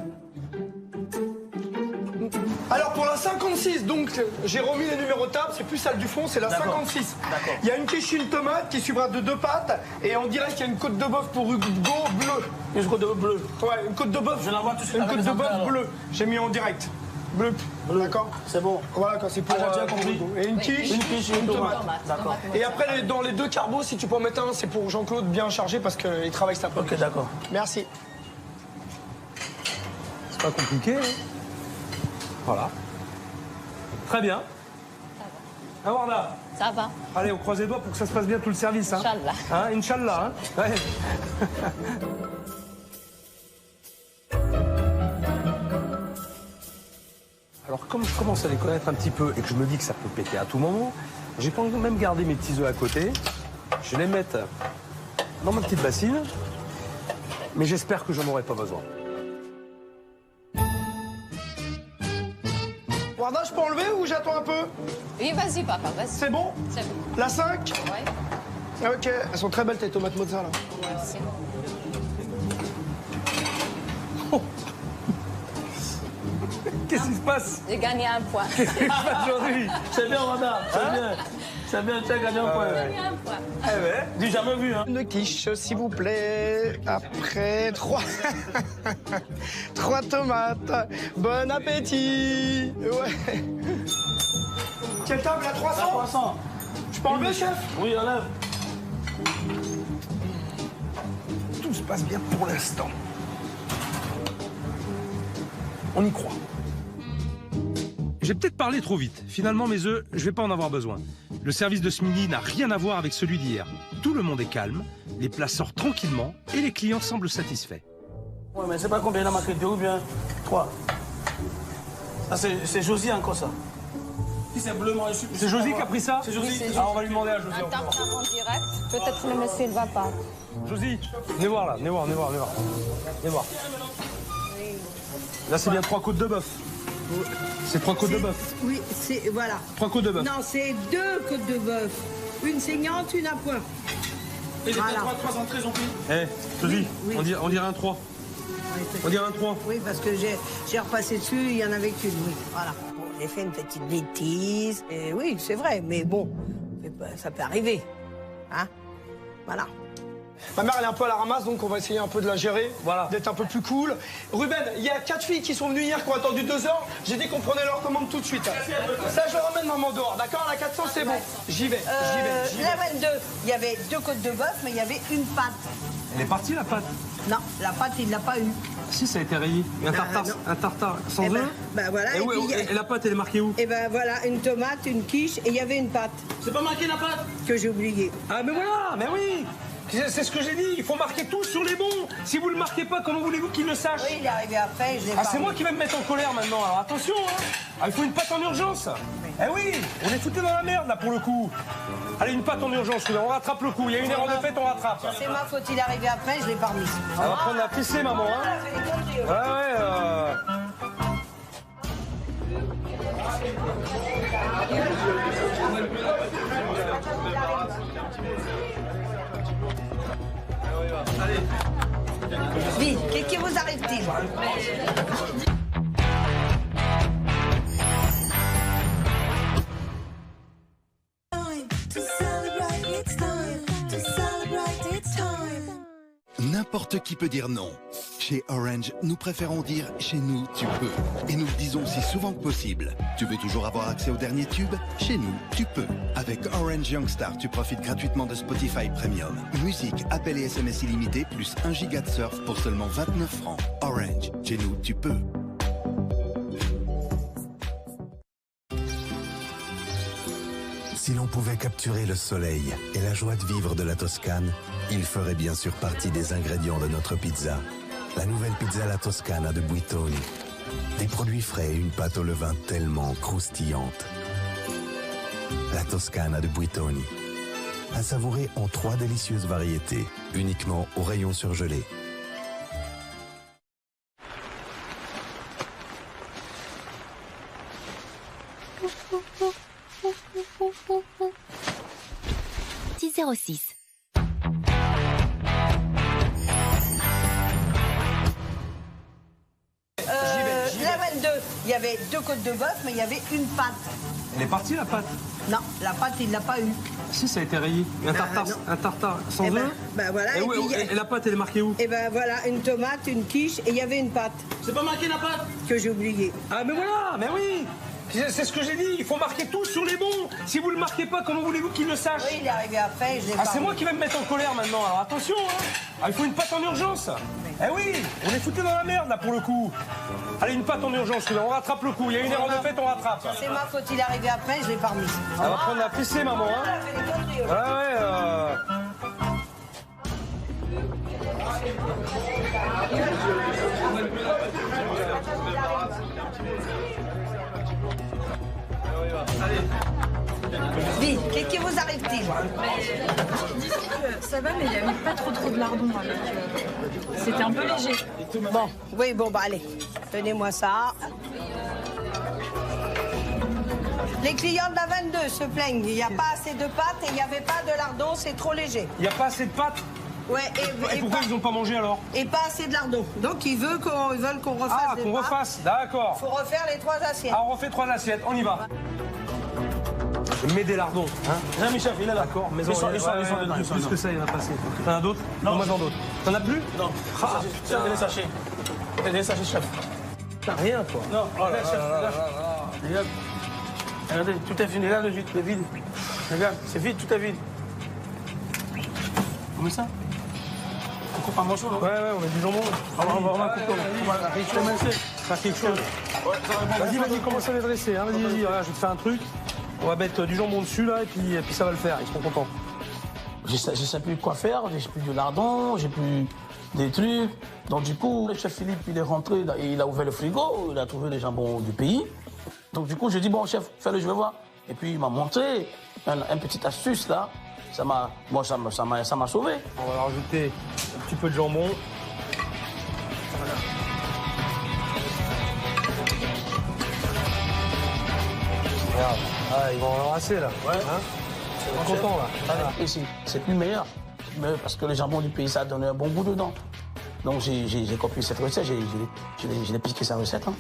Alors pour la 56, donc j'ai remis les numéros de table, c'est plus celle du fond, c'est la 56. Il y a une quiche, une tomate qui suivra de 2 pâtes et on dirait qu'il y a une côte de bœuf pour Hugo bleu. Une côte de bœuf bleue? Ouais, une côte de bœuf. Je l'envoie tout de suite. Une côte de bœuf bleue. J'ai mis en direct. Bleu. D'accord? C'est bon. Voilà quand c'est pour. J'ai bien compris. Et une quiche, une tomate. D'accord. Et après dans les 2 carbos, si tu peux en mettre un, c'est pour Jean-Claude bien chargé parce qu'il travaille cet après-midi. Ok, d'accord. Merci. C'est pas compliqué, hein? Voilà. Très bien. Ça va. Warda? Ça va. Allez, on croise les doigts pour que ça se passe bien tout le service. Hein. Inch'Allah. Hein, Inch'Allah. Hein, ouais. Alors, comme je commence à les connaître un petit peu et que je me dis que ça peut péter à tout moment, j'ai quand même gardé mes petits œufs à côté. Je vais les mettre dans ma petite bassine, mais j'espère que j'en aurai pas besoin. Warda, je peux enlever ou j'attends un peu? Oui, vas-y, papa, vas-y. C'est bon? C'est bon. La 5? Ouais. Ok, elles sont très belles tes tomates mozzarella. Merci. Qu'est-ce qui se passe? J'ai gagné un point. Qu'est-ce qui se passe aujourd'hui? C'est bien, Warda, c'est bien. C'est bien, tu as gagné un point. Eh ouais, j'ai jamais vu. Hein. Une quiche, s'il vous plaît. Après, 3... 3 tomates. Bon appétit. Ouais. Quelle table à 300 300. Je peux enlever, chef? Oui, enlève. Tout se passe bien pour l'instant. On y croit. J'ai peut-être parlé trop vite. Finalement, mes œufs, je vais pas en avoir besoin. Le service de ce midi n'a rien à voir avec celui d'hier. Tout le monde est calme, les plats sortent tranquillement et les clients semblent satisfaits. Ouais, mais c'est pas combien il a marqué 2 ou bien 3. Ah, c'est Josie encore ça. Si c'est bleu, moi je suis. C'est Josie qui a pris ça? C'est Josie. Ah, on va lui demander à Josie. Un tartare en direct. Peut-être le monsieur ne va pas. Josie, venez voir là, venez voir. Venez voir. Là, c'est bien 3 côtes de bœuf. C'est 3 côtes de bœuf. Oui, c'est. Voilà. 3 côtes de bœuf. Non, c'est 2 côtes de bœuf. Une saignante, une à point. Et les 3 entrées ont pris. Eh, Josie, oui. on dirait un 3. On dirait un 3. Oui, parce que j'ai repassé dessus, il y en avait qu'une, oui. Voilà. Bon, j'ai fait une petite bêtise. Et oui, c'est vrai, mais bon, ça peut arriver. Hein? Voilà. Ma mère, elle est un peu à la ramasse, donc on va essayer un peu de la gérer, voilà. D'être un peu plus cool. Ruben, il y a 4 filles qui sont venues hier, qui ont attendu 2 heures. J'ai dit qu'on prenait leur commande tout de suite. Ça, je ramène maman dehors, d'accord? La 400, c'est bon. J'y vais. La 22, il y avait 2 côtes de bœuf, mais il y avait une pâte. Elle est partie, la pâte? Non, la pâte, il ne l'a pas eu. Si, ça a été rayé. Un tartare sans œufs. Ben voilà. Et la pâte, elle est marquée où? Et ben voilà, une tomate, une quiche, et il y avait une pâte. C'est pas marqué la pâte? Que j'ai oublié. Ah, mais voilà, mais oui! C'est ce que j'ai dit, il faut marquer tout sur les bons. Si vous le marquez pas, comment voulez-vous qu'il le sache? Oui, il est arrivé après, je l'ai pas. Ah, c'est moi qui vais me mettre en colère maintenant, alors attention, hein. Ah, il faut une pâte en urgence. Eh oui, on est foutu dans la merde, là, pour le coup. Allez, une pâte en urgence, on rattrape le coup. Il y a une erreur de fait, on rattrape. C'est ma faute, il est arrivé après, je l'ai pas remis. On va prendre la fessée, maman, hein. Ouais. Vite, qu'est-ce qui vous arrive-t-il? N'importe qui peut dire non. Chez Orange, nous préférons dire « chez nous, tu peux ». Et nous le disons aussi souvent que possible. Tu veux toujours avoir accès aux derniers tubes? Chez nous, tu peux. Avec Orange Youngstar, tu profites gratuitement de Spotify Premium. Musique, appels et SMS illimités, plus 1 giga de surf pour seulement 29 francs. Orange, chez nous, tu peux. Si l'on pouvait capturer le soleil et la joie de vivre de la Toscane, il ferait bien sûr partie des ingrédients de notre pizza. La nouvelle pizza La Toscana de Buitoni. Des produits frais et une pâte au levain tellement croustillante. La Toscana de Buitoni. À savourer en 3 délicieuses variétés, uniquement au rayon surgelé. La 22, il y avait 2 côtes de bœuf, mais il y avait une pâte. Elle est partie, la pâte? Non, la pâte, il ne l'a pas eu. Si, ça a été rayé. Un tartare sans œufs. Ben voilà. Et la pâte, elle est marquée où? Et ben voilà, une tomate, une quiche, et il y avait une pâte. C'est pas marqué la pâte? Que j'ai oublié. Ah, mais voilà, mais oui. C'est ce que j'ai dit, il faut marquer tout sur les bons. Si vous le marquez pas, comment voulez-vous qu'il le sache? Oui, il est arrivé après, je l'ai pas. Ah, c'est moi qui vais me mettre en colère maintenant, alors attention, hein. Ah, il faut une pâte en urgence. Eh oui, on est foutu dans la merde, là, pour le coup. Allez, une pâte en urgence, on rattrape le coup. Il y a une erreur de fait, on rattrape. C'est ma faute, il est arrivé après, je l'ai pas remis. On va prendre la fessée, maman, hein. Ouais. Vite, qu'est-ce qui vous arrive-t-il? Ça va, mais il n'y avait pas trop de lardons avec. C'était un peu léger. Bon, oui, bon, bah allez, tenez-moi ça. Les clients de la 22 se plaignent, il n'y a pas assez de pâtes et il n'y avait pas de lardons, c'est trop léger. Il n'y a pas assez de pâtes? Ouais, et pourquoi ils n'ont pas mangé alors? Et pas assez de lardons. Donc ils veulent qu'on refasse. Ah, qu'on refasse, d'accord. Il faut refaire les 3 assiettes. Ah, on refait 3 assiettes, on y va. Je mets des lardons. Hein. Jamais, chef, il est là. D'accord, maison. Ils sont dedans. Plus que ça, il va passer. T'en as d'autres? Non, moi j'en d'autres. T'en as plus? Non. Ah, Tiens, les sachets. Les sachets, chef. t'as rien, toi. Non, regarde, chef, regarde. Regarde. Regardez, tout est fini. Regarde le vide, le vide. Regarde, c'est vide, tout est vide. Comme ça? On coupe un morceau, non? Ouais, on met du jambon. On va couper. On va faire quelque chose. Vas-y, commence à les dresser. Hein. Vas-y, regarde, je vais te faire un truc. On va mettre du jambon dessus, là, et puis ça va le faire. Ils seront contents. Je sais plus quoi faire, j'ai plus de lardons, j'ai plus des trucs. Donc du coup, le chef Philippe, il est rentré, il a ouvert le frigo, il a trouvé les jambons du pays. Donc du coup, j'ai dit, bon chef, fais-le, je vais voir. Et puis il m'a montré un petit astuce là. Ça m'a sauvé. On va rajouter un petit peu de jambon. Voilà. Regarde, ils vont en embrasser là. Ouais. Hein, ils sont contents là. Voilà. Ici, c'est plus meilleur. Mais parce que le jambon du pays, ça a donné un bon goût dedans. Donc j'ai copié cette recette, j'ai piqué sa recette. Hein.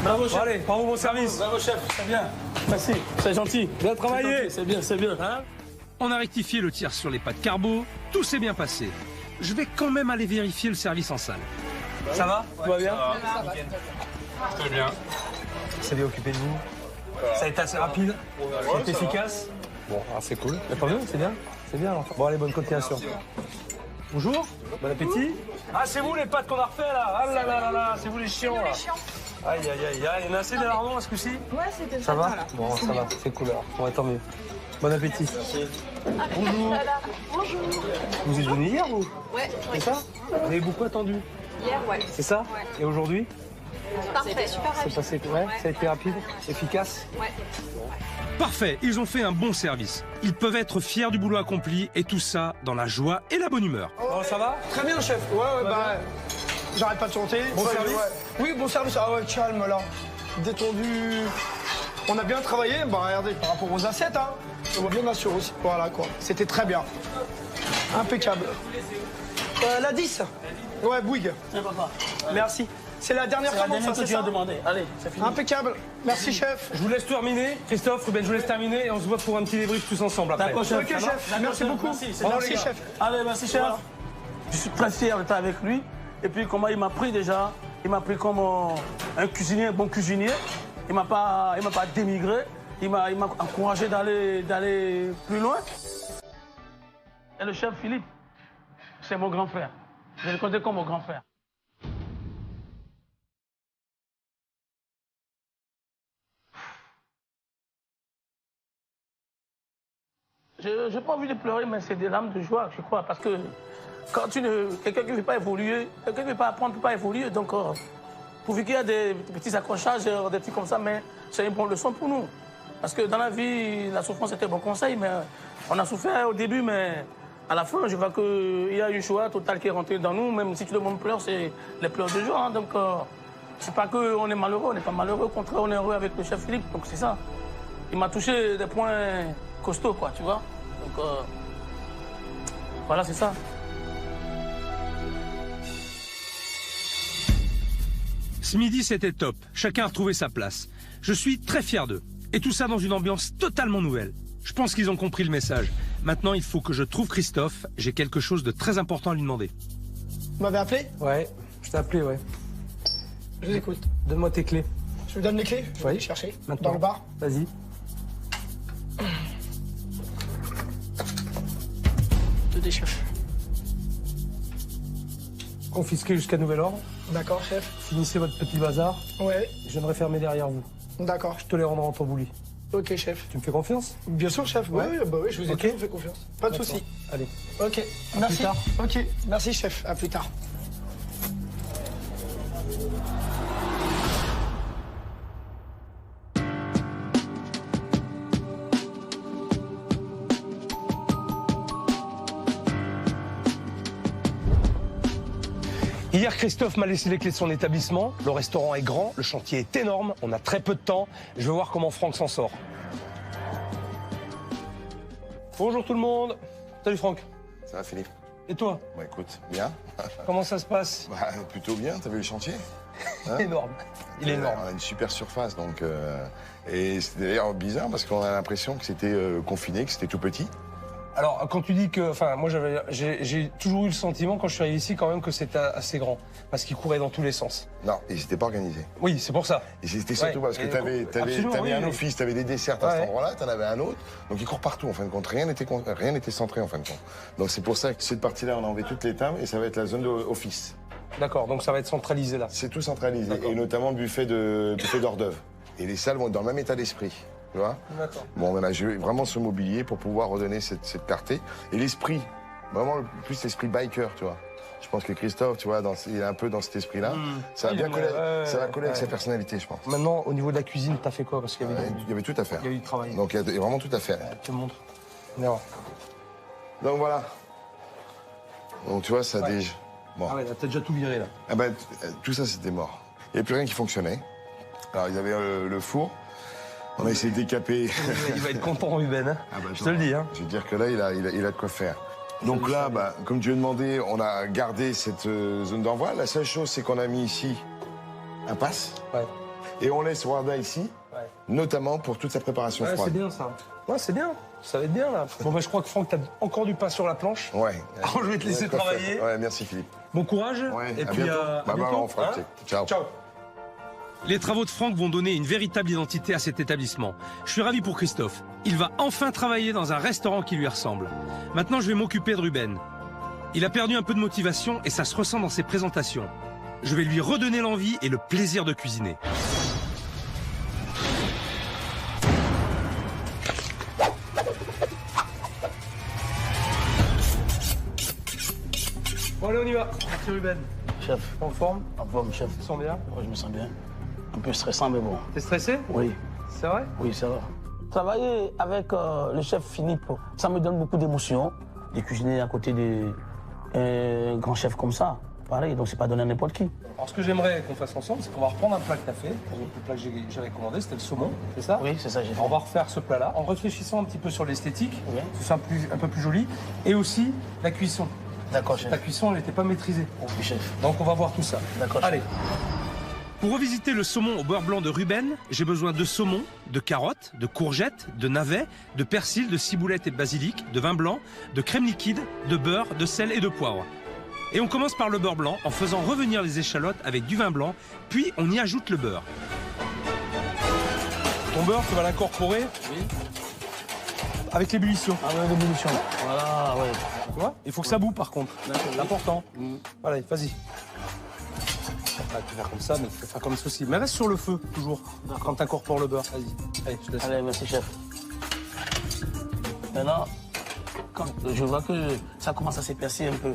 Bravo chef. Allez, bravo, bon service. Bravo chef, c'est bien. Merci, c'est gentil. Bien travaillé. C'est bien, c'est bien. Hein? On a rectifié le tir sur les pâtes carbo, tout s'est bien passé. Je vais quand même aller vérifier le service en salle. Ça va? Tout va bien? Très bien. C'est bien occupé de vous. Ça a été assez rapide, ça a été efficace. Bon, c'est cool. Tant mieux, c'est bien. C'est bien. Bon, allez, bonne continuation. Bonjour, bon appétit. Ah, c'est vous les pâtes qu'on a refait là. Ah là là là là, c'est vous les chiants là. Aïe aïe aïe aïe, il y en a assez de lardons à ce coup-ci? Ouais, c'était ça. Ça va? Bon, ça va, c'est cool alors. Bon, tant mieux. Bon appétit. Bonjour. Bonjour. Vous êtes venu hier, vous? Ouais. C'est ça? Vous avez beaucoup attendu? Hier, ouais. C'est ça? Ouais. Et aujourd'hui? Parfait, super rapide. C'est passé, ouais, ça a été rapide, efficace? Ouais. Parfait, ils ont fait un bon service. Ils peuvent être fiers du boulot accompli et tout ça dans la joie et la bonne humeur. Bon, ça va? Très bien, chef. Ouais, bah, j'arrête pas de chanter. Bon service? Ouais. Oui, bon service. Ah ouais, calme là. Détendu. On a bien travaillé, bah regardez, par rapport aux assiettes, hein. On va bien assurer aussi. Voilà quoi. C'était très bien. Impeccable. La 10. Ouais, Bouygues. Merci. C'est la dernière commande, ça, c'est ça? Demandé. Allez, c'est fini. Impeccable. Merci, chef. Je vous laisse terminer. Christophe, Ruben, je vous laisse terminer et on se voit pour un petit débrief tous ensemble après. D'accord, chef. Ok, chef. Merci beaucoup. Merci, chef. Allez, merci, chef. Voilà. Je suis très fier d'être avec lui. Et puis, comment il m'a pris déjà? Il m'a pris comme un cuisinier, un bon cuisinier. Il m'a pas démigré. Il m'a encouragé d'aller plus loin. Et le chef Philippe, c'est mon grand frère. Je le connais comme mon grand frère. Je n'ai pas envie de pleurer, mais c'est des larmes de joie, je crois. Parce que quand quelqu'un qui ne veut pas évoluer, quelqu'un qui ne veut pas apprendre ne peut pas évoluer. Donc, pourvu qu'il y a des petits accrochages, des trucs comme ça, mais c'est une bonne leçon pour nous. Parce que dans la vie, la souffrance était un bon conseil, mais on a souffert au début, mais à la fin, je vois qu'il y a une joie totale qui est rentrée dans nous. Même si tout le monde pleure, c'est les pleurs de joie. Hein. Donc, c'est pas qu'on est malheureux, on n'est pas malheureux. Au contraire, on est heureux avec le chef Philippe. Donc, c'est ça. Il m'a touché des points costauds, quoi, tu vois. Donc, voilà, c'est ça. Ce midi, c'était top. Chacun a retrouvé sa place. Je suis très fier d'eux. Et tout ça dans une ambiance totalement nouvelle. Je pense qu'ils ont compris le message. Maintenant, il faut que je trouve Christophe. J'ai quelque chose de très important à lui demander. Vous m'avez appelé? Ouais, je t'ai appelé, ouais. Je vous écoute. Donne-moi tes clés. Je vous donne les clés? Je vais aller chercher. Maintenant. Dans le bar. Vas-y. Des chefs. Confisqué jusqu'à nouvel ordre. D'accord, chef. Finissez votre petit bazar. Ouais. Je viendrai fermer derrière vous. D'accord. Je te les rendrai en tambouli. Ok, chef. Tu me fais confiance? Bien sûr, chef. Ouais. Oui, bah oui, je vous ai toujours fait confiance. Pas de souci. Allez. Ok. À plus tard. Ok. Merci, chef. À plus tard. Hier, Christophe m'a laissé les clés de son établissement. Le restaurant est grand, le chantier est énorme, on a très peu de temps. Je vais voir comment Franck s'en sort. Bonjour tout le monde. Salut Franck. Ça va Et toi? Bah écoute, bien. Comment ça se passe? Bah plutôt bien, t'as vu le chantier? Il est énorme. Il est énorme. On a une super surface, donc. Et c'est d'ailleurs bizarre parce qu'on a l'impression que c'était confiné, que c'était tout petit. Alors, quand tu dis que... Enfin, moi, j'ai toujours eu le sentiment, quand je suis arrivé ici, quand même, que c'était assez grand. Parce qu'il courait dans tous les sens. Non, et c'était pas organisé. Oui, c'est pour ça. Et c'était surtout parce que t'avais un office, t'avais des desserts à cet endroit-là, t'en avais un autre. Donc il court partout, en fin de compte. Rien n'était centré, en fin de compte. Donc c'est pour ça que cette partie-là, on a enlevé toutes les tables et ça va être la zone d'office. D'accord, donc ça va être centralisé, là. C'est tout centralisé. Et notamment le buffet d'hors d'œuvre. Et les salles vont être dans le même état d'esprit. Tu vois? D'accord. Bon, on a joué vraiment ce mobilier pour pouvoir redonner cette clarté. Et l'esprit, vraiment plus l'esprit biker, tu vois. Je pense que Christophe, tu vois, il est un peu dans cet esprit-là. Ça va bien coller, ça va coller avec sa personnalité, je pense. Maintenant, au niveau de la cuisine, t'as fait quoi? Parce qu'il y avait tout à faire. Il y avait du travail. Donc il y a vraiment tout à faire. Je te montre. Non. Donc voilà. Donc tu vois, ça déjà... Bon. Ah ouais, t'as déjà tout viré, là. Ah ben, tout ça, c'était mort. Il n'y avait plus rien qui fonctionnait. Alors, il y avait le four. On a essayé de décaper. Il va être content, Ruben. Hein. Ah bah, je te le dis. Hein. Je veux dire que là, il a de quoi faire. Donc là, comme tu as demandé, on a gardé cette zone d'envoi. La seule chose, c'est qu'on a mis ici un pass. Ouais. Et on laisse Warda ici, notamment pour toute sa préparation froide. C'est bien, ça. Ouais, c'est bien. Ça va être bien, là. Bon, je crois que Franck, t'as encore du pain sur la planche. Ouais. Alors, je vais te laisser travailler. Ouais, merci, Philippe. Bon courage. Ouais, et puis, bientôt. à bientôt. On fera Ciao. Ciao. Les travaux de Franck vont donner une véritable identité à cet établissement. Je suis ravi pour Christophe. Il va enfin travailler dans un restaurant qui lui ressemble. Maintenant, je vais m'occuper de Ruben. Il a perdu un peu de motivation et ça se ressent dans ses présentations. Je vais lui redonner l'envie et le plaisir de cuisiner. Bon, allez, on y va. Merci, Ruben. Chef. En forme? En forme, chef. Tu te sens bien? Oui, je me sens bien. Un peu stressant, mais bon. T'es stressé? Oui. C'est vrai? Oui, c'est vrai. Travailler avec le chef Philippe, ça me donne beaucoup d'émotion. De cuisiner à côté d'un grand chef comme ça, pareil, donc c'est pas donné à n'importe qui. Alors, ce que j'aimerais qu'on fasse ensemble, c'est qu'on va reprendre un plat que tu as fait. Le plat que j'avais commandé, c'était le saumon, c'est ça? Oui, c'est ça, j'ai fait. On va refaire ce plat-là en réfléchissant un petit peu sur l'esthétique, que ce soit un peu plus joli, et aussi la cuisson. D'accord, chef. Ta cuisson, elle n'était pas maîtrisée. Oui, chef. Donc, on va voir tout ça. D'accord, allez. Pour revisiter le saumon au beurre blanc de Ruben, j'ai besoin de saumon, de carottes, de courgettes, de navets, de persil, de ciboulette et de basilic, de vin blanc, de crème liquide, de beurre, de sel et de poivre. Et on commence par le beurre blanc en faisant revenir les échalotes avec du vin blanc, puis on y ajoute le beurre. Ton beurre, tu vas l'incorporer avec l'ébullition. Ah ouais, l'ébullition. Voilà, ouais. Tu vois? Il faut que ça boue par contre. C'est important. Allez, vas-y. Tu peux faire comme ça, mais tu peux faire comme ceci. Mais reste sur le feu, toujours, quand tu incorpores le beurre. Vas-y. Allez, je te laisse. Allez, merci, chef. Maintenant, quand je vois que ça commence à s'épaissir un peu,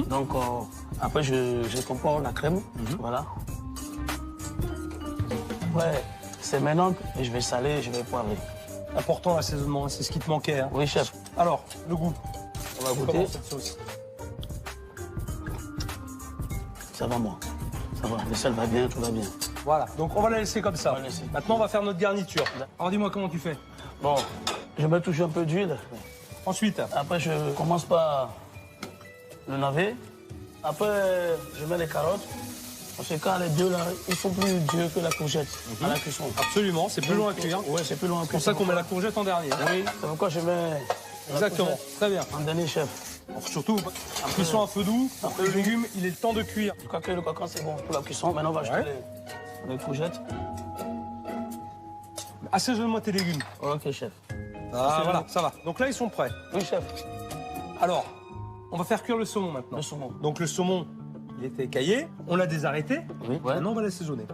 donc après, j'incorpore la crème. Voilà. Ouais, c'est maintenant que je vais saler, je vais poivrer. Important l'assaisonnement, c'est ce qui te manquait. Hein. Oui, chef. Alors, le goût. On va goûter. Sauce. Ça va, moi. Ça va, le sel va bien, tout va bien. Voilà, donc on va la laisser comme ça. Maintenant, on va faire notre garniture. Alors, dis-moi comment tu fais. Bon, je mets toujours un peu d'huile. Ensuite? Après, je commence par le navet. Après, je mets les carottes. Parce que quand les deux, là, ils sont plus durs que la courgette à la cuisson. Absolument, c'est plus long à cuire. Oui, c'est plus long à cuire. C'est pour ça qu'on met la courgette en dernier. Oui, c'est pourquoi je mets... Exactement, très bien. En dernier, chef. Alors, surtout, cuisson à feu doux, après le légume, il est le temps de cuire. Je crois que le coquin, c'est bon pour la cuisson. Maintenant, on va ajouter les courgettes. Assaisonne-moi tes légumes. Ok, chef. Ah, voilà, ça va. Donc là, ils sont prêts. Oui, chef. Alors, on va faire cuire le saumon maintenant. Le saumon. Donc le saumon, il était écaillé, on l'a désarrêté. Oui. Maintenant, on va l'assaisonner.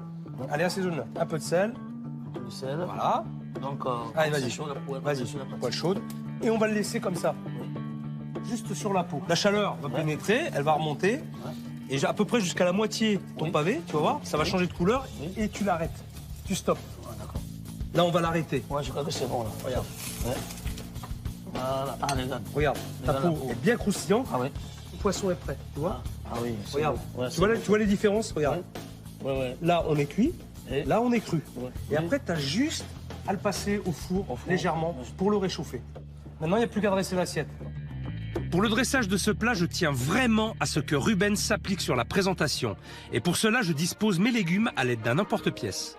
Allez, assaisonne-le. Un peu de sel. Du sel. Voilà. Donc, allez, vas-y. Vas-y, poêle chaude. Et on va le laisser comme ça. Juste sur la peau. La chaleur va pénétrer, elle va remonter. Et à peu près jusqu'à la moitié de ton pavé, tu vas voir, ça va changer de couleur. Et tu l'arrêtes. Tu stoppes. Là, on va l'arrêter. Ouais, je crois que c'est bon, là. Regarde. Ouais. Voilà. Ah, regarde. Regarde, ta peau est bien croustillante. Ah oui. Le poisson est prêt, tu vois? Ah oui. Regarde. Ouais, tu vois les différences? Regarde. Ouais. Là, on est cuit. Et là, on est cru. Ouais. Et après, tu as juste à le passer au four légèrement pour le réchauffer. Maintenant, il n'y a plus qu'à dresser l'assiette. Pour Pour le dressage de ce plat, je tiens vraiment à ce que Ruben s'applique sur la présentation. Et pour cela, je dispose mes légumes à l'aide d'un emporte-pièce.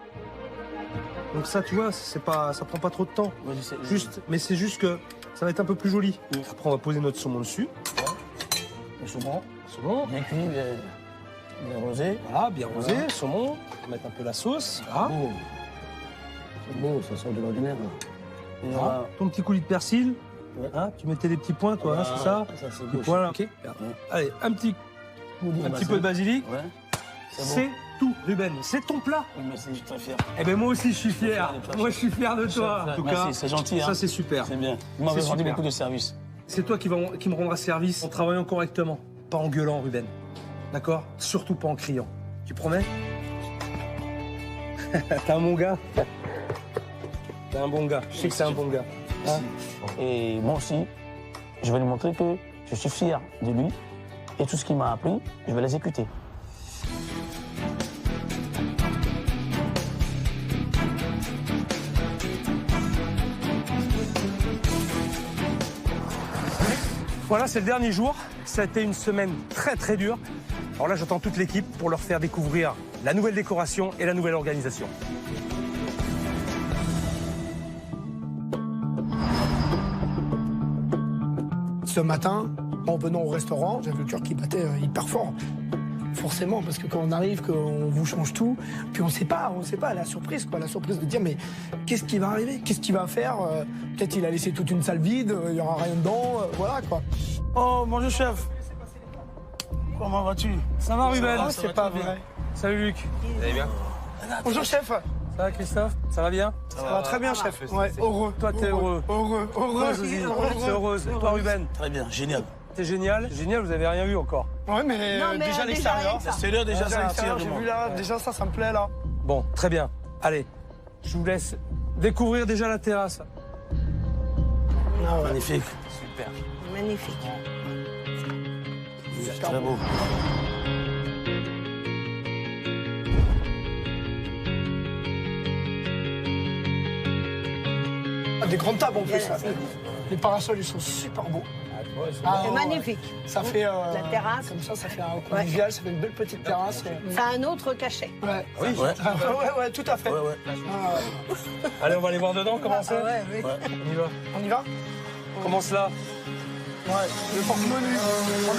Donc ça, tu vois, ça prend pas trop de temps. Mais c'est juste que ça va être un peu plus joli. Après, on va poser notre saumon dessus. Le saumon. Saumon. Bien cuit, bien rosé. Voilà, bien rosé, saumon. On va mettre un peu la sauce. Voilà. C'est beau, ça sort de l'ordinaire. Voilà. Ton petit coulis de persil. Ouais. Hein, tu mettais des petits points, toi, hein, c'est ça? C'est des points, là. Ok. Allez, un petit peu de basilic. Ouais. C'est tout, Ruben. C'est ton plat. Oui, merci, je suis très fier. Eh ben moi aussi, je suis fier. Moi, je suis fier de toi. En tout cas, c'est gentil. Ça, c'est super. C'est bien. Vous m'avez rendu beaucoup de services. C'est toi qui me rendra service en travaillant correctement. Pas en gueulant, Ruben. D'accord? Surtout pas en criant. Tu promets? T'es un bon gars. T'es un bon gars. Je sais que c'est un bon gars. Hein? Et moi aussi, je vais lui montrer que je suis fier de lui. Et tout ce qu'il m'a appris, je vais l'exécuter. Voilà, c'est le dernier jour. Ça a été une semaine très très dure. Alors là, j'attends toute l'équipe pour leur faire découvrir la nouvelle décoration et la nouvelle organisation. Ce matin, en venant au restaurant, j'avais le cœur qui battait hyper fort. Forcément, parce que quand on arrive, qu'on vous change tout, puis on sait pas la surprise, quoi, la surprise de dire mais qu'est-ce qui va arriver, qu'est-ce qu'il va faire, peut-être il a laissé toute une salle vide, il y aura rien dedans, voilà quoi. Oh bonjour chef. Comment vas-tu? Ça va Ruben? C'est pas vrai. Salut Luc. Vous allez bien? Bonjour chef. Ça va Christophe? Ça va bien? Ça va très bien chef. Ouais, heureux. Toi t'es heureux. Heureux. C'est heureuse. Et toi Ruben? Très bien, génial. C'est génial. Génial, vous avez rien vu encore. Ouais, mais déjà l'extérieur. L'extérieur, déjà, c'est l'extérieur. J'ai vu là, déjà ça me plaît là. Bon, très bien. Allez, je vous laisse découvrir déjà la terrasse. Ah ouais. Magnifique. Super. Magnifique. C'est très beau. Des grandes tables en plus. Là. Les parasols, ils sont super beaux. C'est magnifique. Ça fait la terrasse. Comme ça fait un convivial, ça fait une belle petite terrasse. Ça a un autre cachet. Ouais. Oui. Ouais, tout à fait. Ouais. Allez, on va aller voir dedans comment c'est. Oui. On y va. On y va? Commence là. Ouais, le porte-menu. On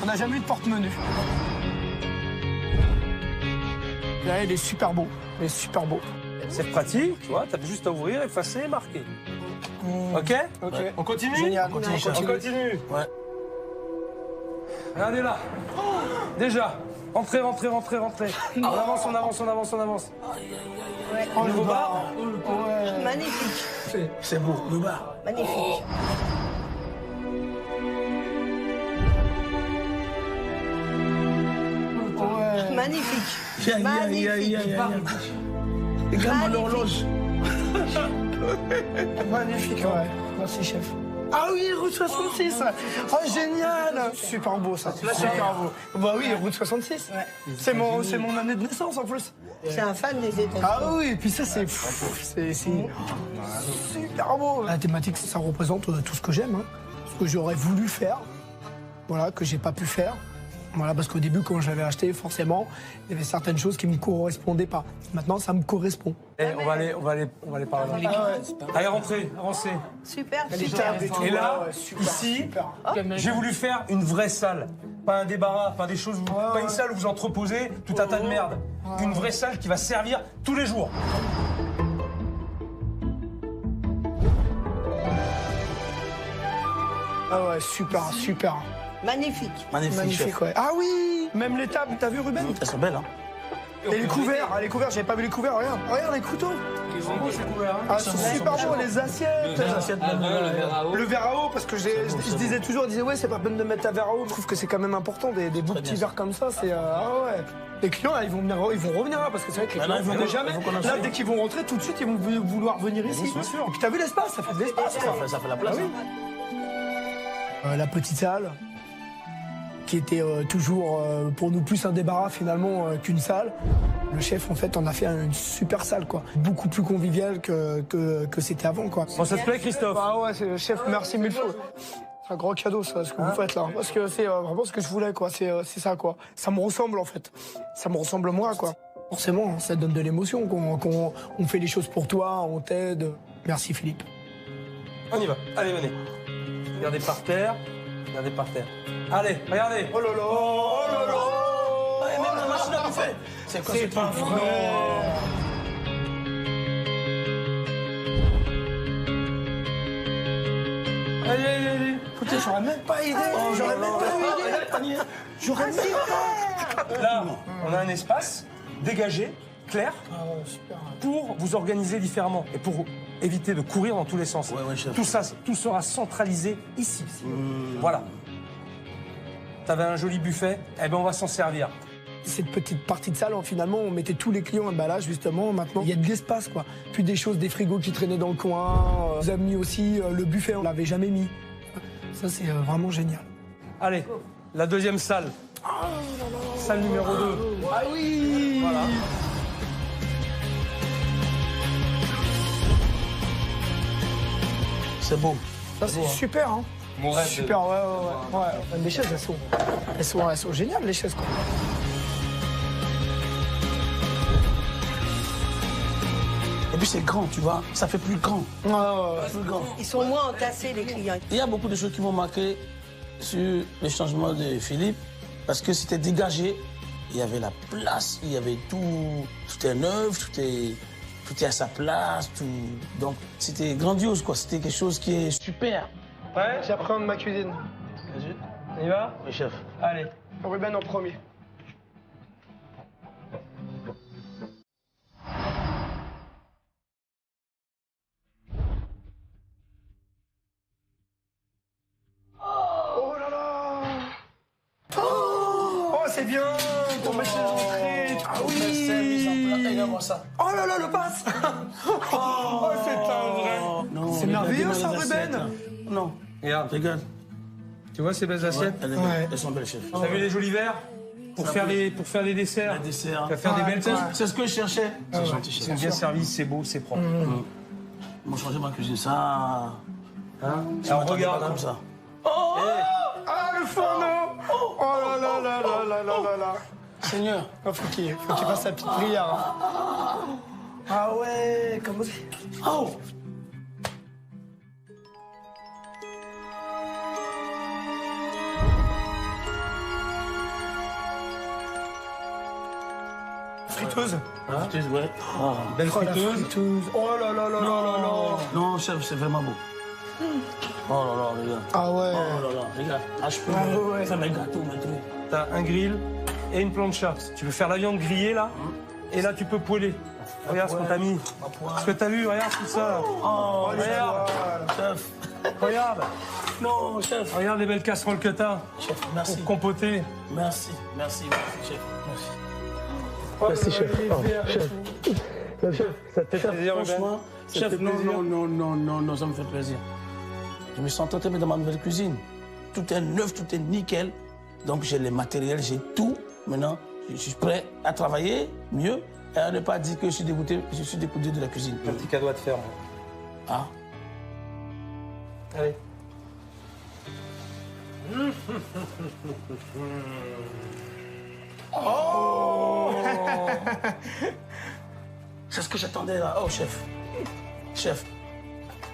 n'a jamais eu de porte-menu. Là, il est super beau. Il est super beau. C'est pratique, tu vois, t'as juste à ouvrir, effacer et marquer. Ok? Ok. On continue? Génial. On continue. Ouais. Regardez là. Déjà. Rentrez. On avance. On Nouveau bar. Ouais. Magnifique. C'est beau, le bar. Magnifique. Ouais. Magnifique. Regarde l'horloge. Magnifique, ouais. Merci, chef. Ah oui, route 66. Oh, génial. Super beau, ça. Super beau. Bah oui, route 66. Ouais. C'est mon année de naissance, en plus. C'est un fan des États-Unis. Ah oui, et puis ça, c'est super beau. La thématique, ça représente tout ce que j'aime, hein. Ce que j'aurais voulu faire, voilà, que j'ai pas pu faire. Voilà, parce qu'au début, quand j'avais acheté, forcément, il y avait certaines choses qui ne me correspondaient pas. Maintenant, ça me correspond. Et on va aller par là. Allez, rentrez, avancez. Super. Et là, ici, j'ai voulu faire une vraie salle. Pas un débarras, pas des choses, pas une salle où vous entreposez tout un tas de merde. Une vraie salle qui va servir tous les jours. Ah ouais, super. Magnifique. Magnifique, ouais. Ah oui, même les tables, t'as vu Ruben? Elles sont belles, hein. Et les couverts, j'avais pas vu les couverts, regarde les couteaux. Ils sont beaux ces couverts, hein. Ah, c'est super beau, les assiettes. Le verre à eau, parce que je disais toujours, ouais, c'est pas peine de mettre un verre à eau. Je trouve que c'est quand même important, des beaux petits verres comme ça, c'est ah ouais. Les clients, là, ils vont revenir là, parce que c'est vrai que les clients, ils vont jamais. Là, dès qu'ils vont rentrer, tout de suite, ils vont vouloir venir ici. Bien sûr. Et puis t'as vu l'espace, ça fait de l'espace, quoi. Ça fait la place. Ah oui. La petite salle, qui était toujours pour nous plus un débarras finalement qu'une salle. Le chef, en fait, on a fait une super salle, quoi. Beaucoup plus convivial que c'était avant, quoi. Bon, ça te plaît, Christophe? Ah ouais, chef, merci mille fois. C'est un gros cadeau, ça, ce que vous faites là. Parce que c'est vraiment ce que je voulais, quoi. C'est ça, quoi. Ça me ressemble, en fait. Ça me ressemble moi, quoi. Forcément, ça donne de l'émotion. On fait les choses pour toi, on t'aide. Merci, Philippe. On y va. Allez, venez. Regardez par terre. Regardez par terre. Allez, regardez. Oh là là. Oh là là. Et même la machine à bouffer. C'est quoi, c'est pas vrai. Allez. Écoutez, j'aurais même pas aidé. J'aurais même pas aidé. J'aurais même pas. Là, on a un espace dégagé, clair, pour vous organiser différemment et pour éviter de courir dans tous les sens. Tout ça, tout sera centralisé ici. Voilà. T'avais un joli buffet, eh ben on va s'en servir. Cette petite partie de salle, finalement, on mettait tous les clients, bah là, justement, maintenant, il y a de l'espace, quoi. Plus des choses, des frigos qui traînaient dans le coin. On a mis aussi le buffet, on l'avait jamais mis. Ça, c'est vraiment génial. Allez, la deuxième salle. Salle numéro 2. Ah oui. Voilà. C'est beau. Ça, c'est super, hein. Mon rêve. Super, ouais. Les chaises, elles sont géniales, les chaises, quoi. Et puis c'est grand, tu vois, ça fait plus grand. Plus grand. Ils sont moins entassés, les clients. Il y a beaucoup de choses qui m'ont marqué sur le changement de Philippe, parce que c'était dégagé, il y avait la place, il y avait tout est neuf, tout est à sa place, tout. Donc c'était grandiose, quoi. C'était quelque chose qui est super. Ouais, j'appréhende ma cuisine. Vas-y. On y va? Oui, chef. Allez. Ruben en premier. Oh là là! Oh, c'est bien! Pour mettre les entrées. Ah oui! Regarde-moi ça. Oh là là, le passe! Oh, c'est un vrai! C'est merveilleux, ça, Ruben! Non. Regarde. Regarde. Tu vois ces belles assiettes? Elles sont belles, chef. T'as vu les jolis verres? Pour faire les desserts. Les desserts. Tu vas faire des belles choses. C'est ce que je cherchais. C'est gentil, chef. Ils sont bien servis, c'est beau, c'est propre. Moi, changer ma cuisine, ça. Hein? Alors, regarde comme ça. Oh! Ah, le fourneau! Oh là là là là là là là là! Seigneur. Oh, faut qu'il fasse sa petite prière. Hein. Ah ouais, comment c'est? Oh! Friteuse. Friteuse, ouais. Oh, belle friteuse. Oh là là là là là là. Non, chef, c'est vraiment beau. Oh là là, regarde. Ah ouais. Oh là là, regarde. Ah, je peux faire mes gâteaux maintenant. T'as un grill et une plancha. Tu veux faire la viande grillée, là, et là, tu peux poêler. Regarde ce qu'on t'a mis. Ce que t'as vu, regarde tout ça. Oh, regarde. Chef. Regarde. Non, chef. Regarde les belles casseroles que t'as. Chef, merci. Pour compoter. Merci, chef. Merci. Merci, chef. Chef, ça te fait plaisir, franchement, chef, non, ça me fait plaisir. Je me sens très bien dans ma nouvelle cuisine. Tout est neuf, tout est nickel. Donc j'ai les matériels, j'ai tout. Maintenant, je suis prêt à travailler mieux et à ne pas dire que je suis dégoûté de la cuisine. Un petit cadeau à te faire. Ah. Allez. Oh! C'est ce que j'attendais là. Oh, chef. Chef.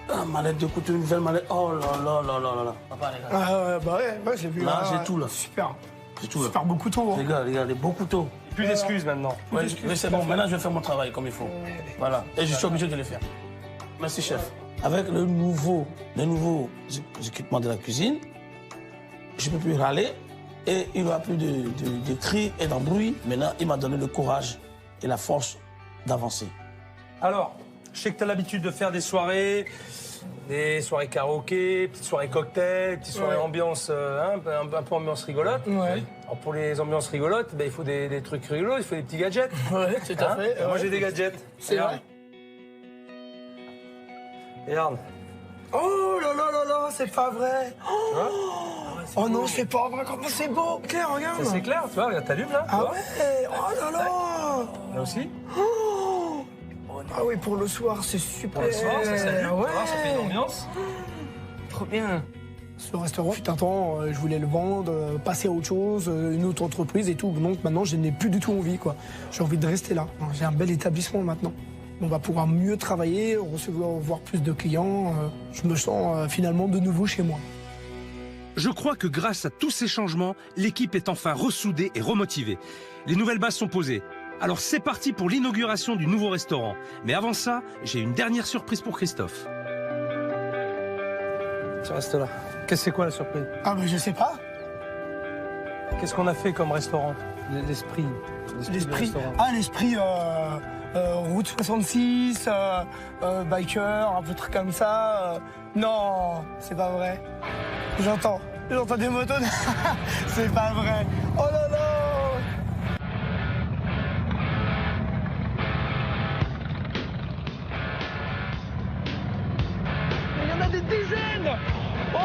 Ah, mallette de couteau, une nouvelle mallette. Oh là là là là là. Papa, regarde. Ah bah ouais, j'ai vu. Là, j'ai tout là. Super. J'ai tout là. Super beau couteau. Hein. Regarde, les beaux couteaux. Plus d'excuses maintenant. Ouais, mais c'est bon, maintenant je vais faire mon travail comme il faut. Voilà. Et je suis obligé de le faire. Merci, chef. Avec le nouveau équipement de la cuisine, je ne peux plus râler et il n'y aura plus de cris et d'embrouilles. Maintenant, il m'a donné le courage et la force d'avancer. Alors, je sais que tu as l'habitude de faire des soirées karaoké, petites soirées cocktail, petites soirées ambiance, un peu ambiance rigolote. Ouais. Alors pour les ambiances rigolotes, il faut des trucs rigolos, il faut des petits gadgets. Ouais, tout à fait. Moi j'ai des gadgets. C'est vrai. Regarde. Oh là là là là, c'est pas vrai. Oh non, c'est pas vrai, comment c'est beau. Claire, regarde. Ça c'est clair, tu vois, regarde, t'allumes là. Ah ouais, oh là là. Là aussi. Ah oui, pour le soir, c'est super. Pour le soir, ça s'allume, ouais. ça fait une ambiance. Trop bien. Ce restaurant, fut un temps, je voulais le vendre, passer à autre chose, une autre entreprise et tout. Donc maintenant, je n'ai plus du tout envie, quoi. J'ai envie de rester là. J'ai un bel établissement maintenant. On va pouvoir mieux travailler, recevoir plus de clients. Je me sens finalement de nouveau chez moi. Je crois que grâce à tous ces changements, l'équipe est enfin ressoudée et remotivée. Les nouvelles bases sont posées. Alors c'est parti pour l'inauguration du nouveau restaurant. Mais avant ça, j'ai une dernière surprise pour Christophe. Tu restes là. Qu'est-ce que c'est quoi la surprise? Ah mais je sais pas. Qu'est-ce qu'on a fait comme restaurant? L'esprit. Ah l'esprit route 66, biker, un peu de trucs comme ça. Non, c'est pas vrai. J'entends des motos. C'est pas vrai. Oh là là. Il y en a des dizaines. Oh,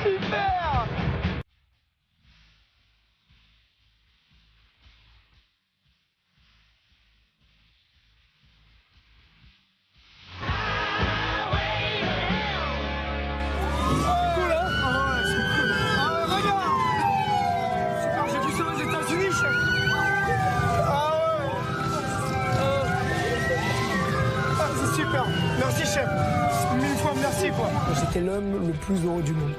super. Merci chef, 1000 fois merci quoi. J'étais l'homme le plus heureux du monde.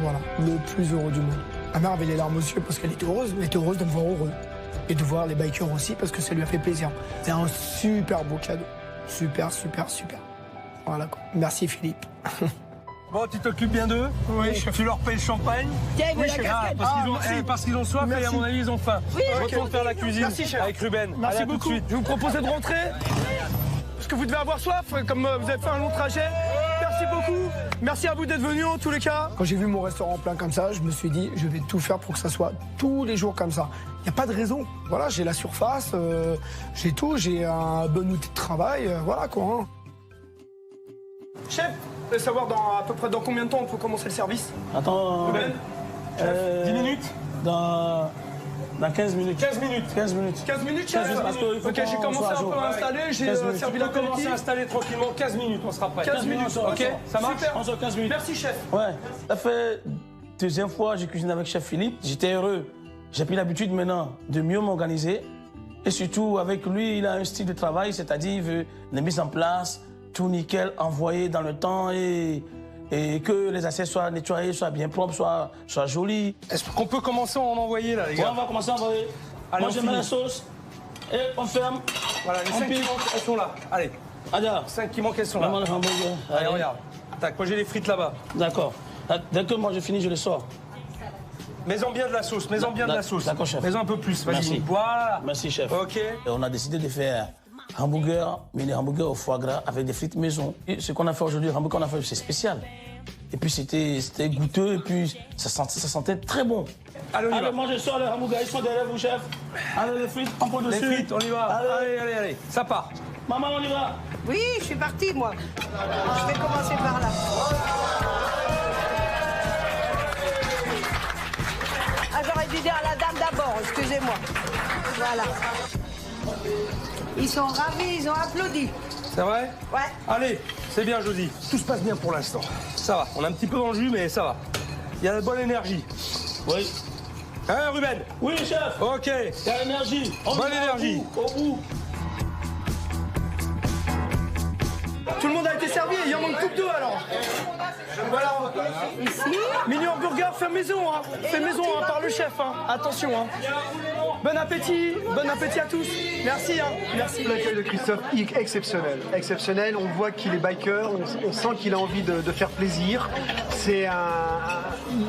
Voilà, le plus heureux du monde. Ma mère avait les larmes aux yeux parce qu'elle était heureuse, mais était heureuse de me voir heureux. Et de voir les bikers aussi parce que ça lui a fait plaisir. C'est un super beau cadeau. Super, super, super. Voilà quoi. Merci Philippe. Bon, tu t'occupes bien d'eux? Oui, tu leur payes le champagne? Tiens, oui, chef. Parce qu'ils ont soif et à mon avis ils ont faim. Oui, retourne faire la cuisine. Merci, chef. Avec Ruben. Merci Allez, beaucoup. À tout de suite. Je vous proposais de rentrer parce que vous devez avoir soif, comme vous avez fait un long trajet. Merci beaucoup. Merci à vous d'être venus en tous les cas. Quand j'ai vu mon restaurant plein comme ça, je me suis dit, je vais tout faire pour que ça soit tous les jours comme ça. Il n'y a pas de raison. Voilà, j'ai la surface, j'ai tout, j'ai un bon outil de travail, voilà quoi. Hein. Chef, vous voulez savoir à peu près dans combien de temps on peut commencer le service? Attends. Ruben, 10 minutes? Dans 15 minutes. 15 minutes. 15 minutes. 15 minutes, chef. Ok, j'ai commencé un peu à installer, j'ai servi la commencer à installer tranquillement. 15 minutes, on sera prêt. 15 minutes, ok. Ça marche? Super. 15 minutes. Merci, chef. Ouais. Ça fait deuxième fois que je cuisine avec chef Philippe. J'étais heureux. J'ai pris l'habitude maintenant de mieux m'organiser. Et surtout, avec lui, il a un style de travail, c'est-à-dire il veut la mise en place, tout nickel, envoyé dans le temps et que les assiettes soient nettoyées, soient bien propres, soient jolies. Est-ce qu'on peut commencer à en envoyer là, les gars? Ouais, on va commencer à envoyer. Allez, moi, je mets la sauce et on ferme. Voilà, les 5 qui manquent, elles sont là. Allez. Alors, 5 qui manquent, elles sont là. Maman, le hamburger. Allez, regarde. Tac, moi j'ai les frites là-bas. D'accord. Dès que moi je finis, je les sors. Mets-en bien de la sauce, mets-en bien de la sauce. D'accord, chef. Mets-en un peu plus, vas-y. Merci. Voilà. Merci, chef. Ok. Et on a décidé de faire hamburger, mais des hamburgers au foie gras avec des frites maison. Et ce qu'on a fait aujourd'hui, le hamburger qu'on a fait, c'est spécial. Et puis c'était goûteux et puis ça sentait très bon. Allez, on y va. Moi je sors les hamburgers, ils sont derrière vous, chef. Allez, les frites, on peut dessus. Les frites, on y va. Allez, ça part. Maman, on y va. Oui, je suis partie, moi. Je vais commencer par là. Ah, j'aurais dû dire à la dame d'abord, excusez-moi. Voilà. Ils sont ravis, ils ont applaudi. C'est vrai? Ouais. Allez, c'est bien, Josie. Tout se passe bien pour l'instant. Ça va, on est un petit peu dans le jus, mais ça va. Il y a la bonne énergie. Oui. Hein, Ruben? Oui, chef. Ok. Il y a l'énergie. Bonne énergie. Au bout. Tout le monde a été servi, il y en manque plus que 2 alors. Voilà. Ici. Mini hamburger fait maison, hein. Fait maison hein, par le chef, hein. Attention, hein. Bon appétit à tous. Merci, hein. Merci. L'accueil de Christophe, exceptionnel. Exceptionnel, on voit qu'il est biker, on sent qu'il a envie de faire plaisir.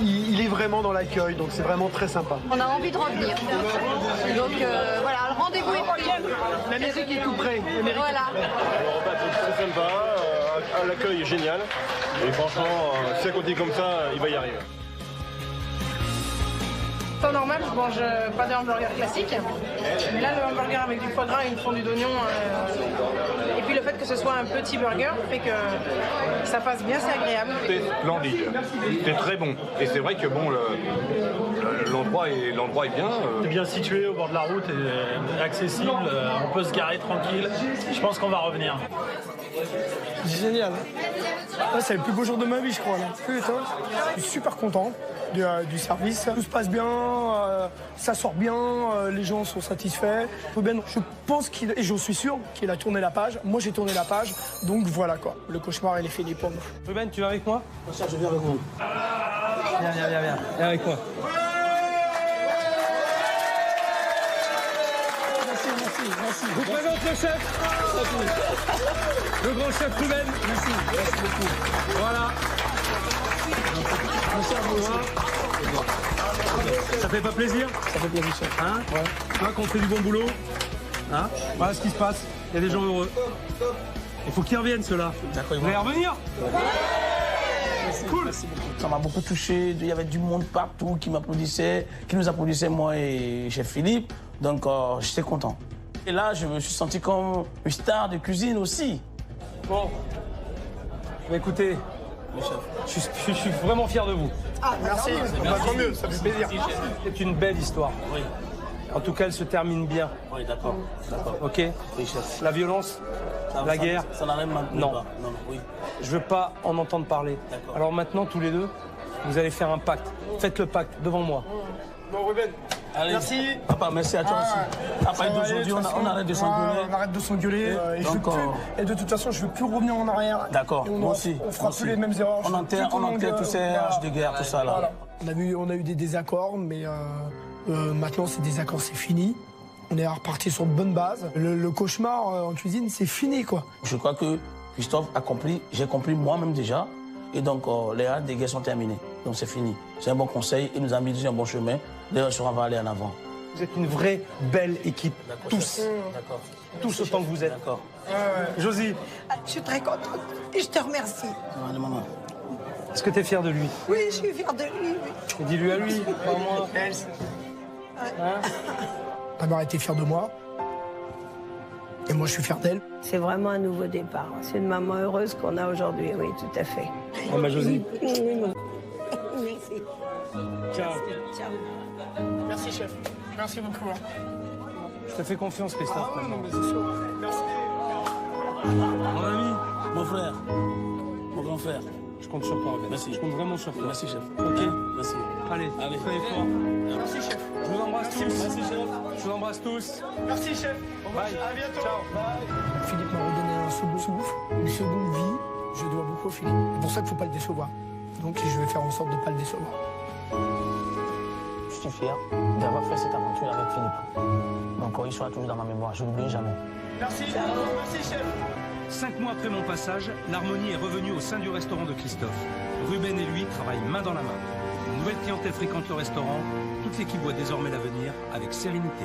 Il est vraiment dans l'accueil, donc c'est vraiment très sympa. On a envie de revenir. Donc voilà, le rendez-vous est pris. L'Amérique est tout près. Voilà. C'est sympa, l'accueil est génial. Et franchement, si ça continue comme ça, il va y arriver. Temps normal, je mange pas de hamburger classique. Mais là, le hamburger avec du foie gras et une fondue d'oignon. Et puis le fait que ce soit un petit burger fait que ça passe bien, c'est agréable. C'est splendide. C'est très bon. Et c'est vrai que bon, l'endroit est bien. C'est bien situé au bord de la route et accessible. On peut se garer tranquille. Je pense qu'on va revenir. C'est génial. Là, c'est le plus beau jour de ma vie, je crois. Là. Putain. Je suis super content du service. Tout se passe bien, ça sort bien, les gens sont satisfaits. Ruben, je pense et j'en suis sûr, qu'il a tourné la page. Moi, j'ai tourné la page. Donc voilà quoi. Le cauchemar, il est fini pour nous. Ruben, tu viens avec moi? Je viens avec vous. Viens. Viens avec moi. Merci. Je vous présente le chef. Le grand chef Ruben. Merci beaucoup. Voilà. Merci à vous. Ça fait pas plaisir? Ça fait plaisir, chef. Hein? Ouais. Tu vois qu'on fait du bon boulot? Hein? Voilà ce qui se passe. Il y a des gens heureux. Il faut qu'ils reviennent, ceux-là. D'accord, vous allez revenir? Cool. Merci beaucoup. Ça m'a beaucoup touché. Il y avait du monde partout qui m'applaudissait, qui nous applaudissait, moi et chef Philippe. Donc, j'étais content. Et là, je me suis senti comme une star de cuisine aussi. Bon. Écoutez, je suis vraiment fier de vous. Ah, merci. Tant mieux, ça fait plaisir. C'est une belle histoire. Oui. En tout cas, elle se termine bien. Oui, d'accord. Ok? Oui, chef. La violence, la guerre. Ça n'arrête maintenant. Non. Non, oui. Je veux pas en entendre parler. Alors maintenant, tous les deux, vous allez faire un pacte. Faites le pacte devant moi. Bon, Ruben. Allez. Merci. Papa, merci à toi aussi. Après d'aujourd'hui, on arrête de s'engueuler. On arrête de s'engueuler. Et de toute façon, je ne veux plus revenir en arrière. D'accord, moi aussi. On fera plus les mêmes erreurs. On enterre tous ces haches de guerre, tout ça là. Voilà. On a eu des désaccords, mais maintenant, ces désaccords, c'est fini. On est reparti sur de bonnes bases. Le cauchemar en cuisine, c'est fini, quoi. Je crois que Christophe a compris, j'ai compris moi-même déjà. Et donc, les haches de guerre sont terminées. Donc, c'est fini. C'est un bon conseil. Il nous a mis sur un bon chemin. Le restaurant va aller en avant. Vous êtes une vraie belle équipe. Tous. D'accord. Tous autant que vous êtes. D'accord. Josie. Je suis très contente et je te remercie. Maman. Est-ce que tu es fière de lui? Oui, je suis fière de lui. Oui. Dis-lui à lui, pas à moi. Ta mère était fière de moi. Et moi, je suis fier d'elle. C'est vraiment un nouveau départ. C'est une maman heureuse qu'on a aujourd'hui, oui, tout à fait. Ah, ma Josie. Merci. Ciao. Ciao. Merci, chef. Merci beaucoup. Je te fais confiance, Christophe. Ah, non, mais c'est sûr. Merci. Mon ami. Mon frère. Mon grand frère. Je compte sur toi, Robert. Merci. Je compte vraiment sur toi. Merci, chef. Ok? Merci. Allez, soyez forts. Merci, chef. Je vous embrasse tous. Merci, chef. Je vous embrasse tous. Merci, chef. Bye. À bientôt. Ciao. Bye. Philippe m'a redonné un second souffle, une seconde vie. Je dois beaucoup à Philippe. C'est pour ça qu'il ne faut pas le décevoir. Donc, je vais faire en sorte de ne pas le décevoir. Je suis fier d'avoir fait cette aventure avec Philippe. Donc, il sera toujours dans ma mémoire. Je ne l'oublie jamais. Merci. Merci, chef. 5 mois après mon passage, l'harmonie est revenue au sein du restaurant de Christophe. Ruben et lui travaillent main dans la main. Une nouvelle clientèle fréquente le restaurant. Toute l'équipe voit désormais l'avenir avec sérénité.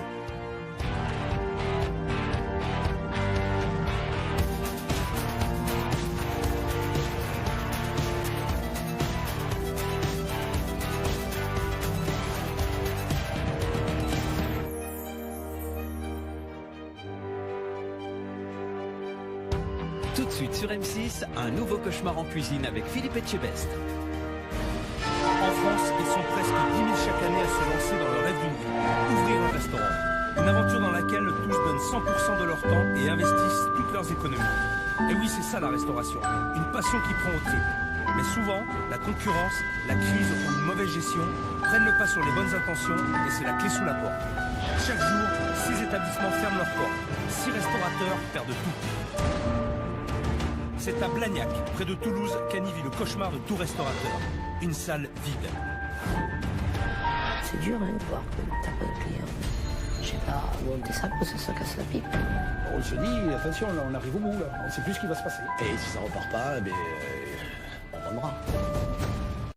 Tout de suite sur M6, un nouveau cauchemar en cuisine avec Philippe Etchebest. En France, ils sont presque 10 000 chaque année à se lancer dans le rêve d'une vie, ouvrir un restaurant. Une aventure dans laquelle tous donnent 100% de leur temps et investissent toutes leurs économies. Et oui, c'est ça la restauration, une passion qui prend au trip. Mais souvent, la concurrence, la crise ou une mauvaise gestion prennent le pas sur les bonnes intentions et c'est la clé sous la porte. Chaque jour, 6 établissements ferment leurs portes, 6 restaurateurs perdent tout. C'est à Blagnac, près de Toulouse, qu'Annie vit le cauchemar de tout restaurateur. Une salle vide. C'est dur de voir que t'as pas de clients. Je sais pas, monter ça pour que ça casse la pipe. On se dit, attention, là, on arrive au bout, là. On sait plus ce qui va se passer. Et si ça repart pas, on vendra.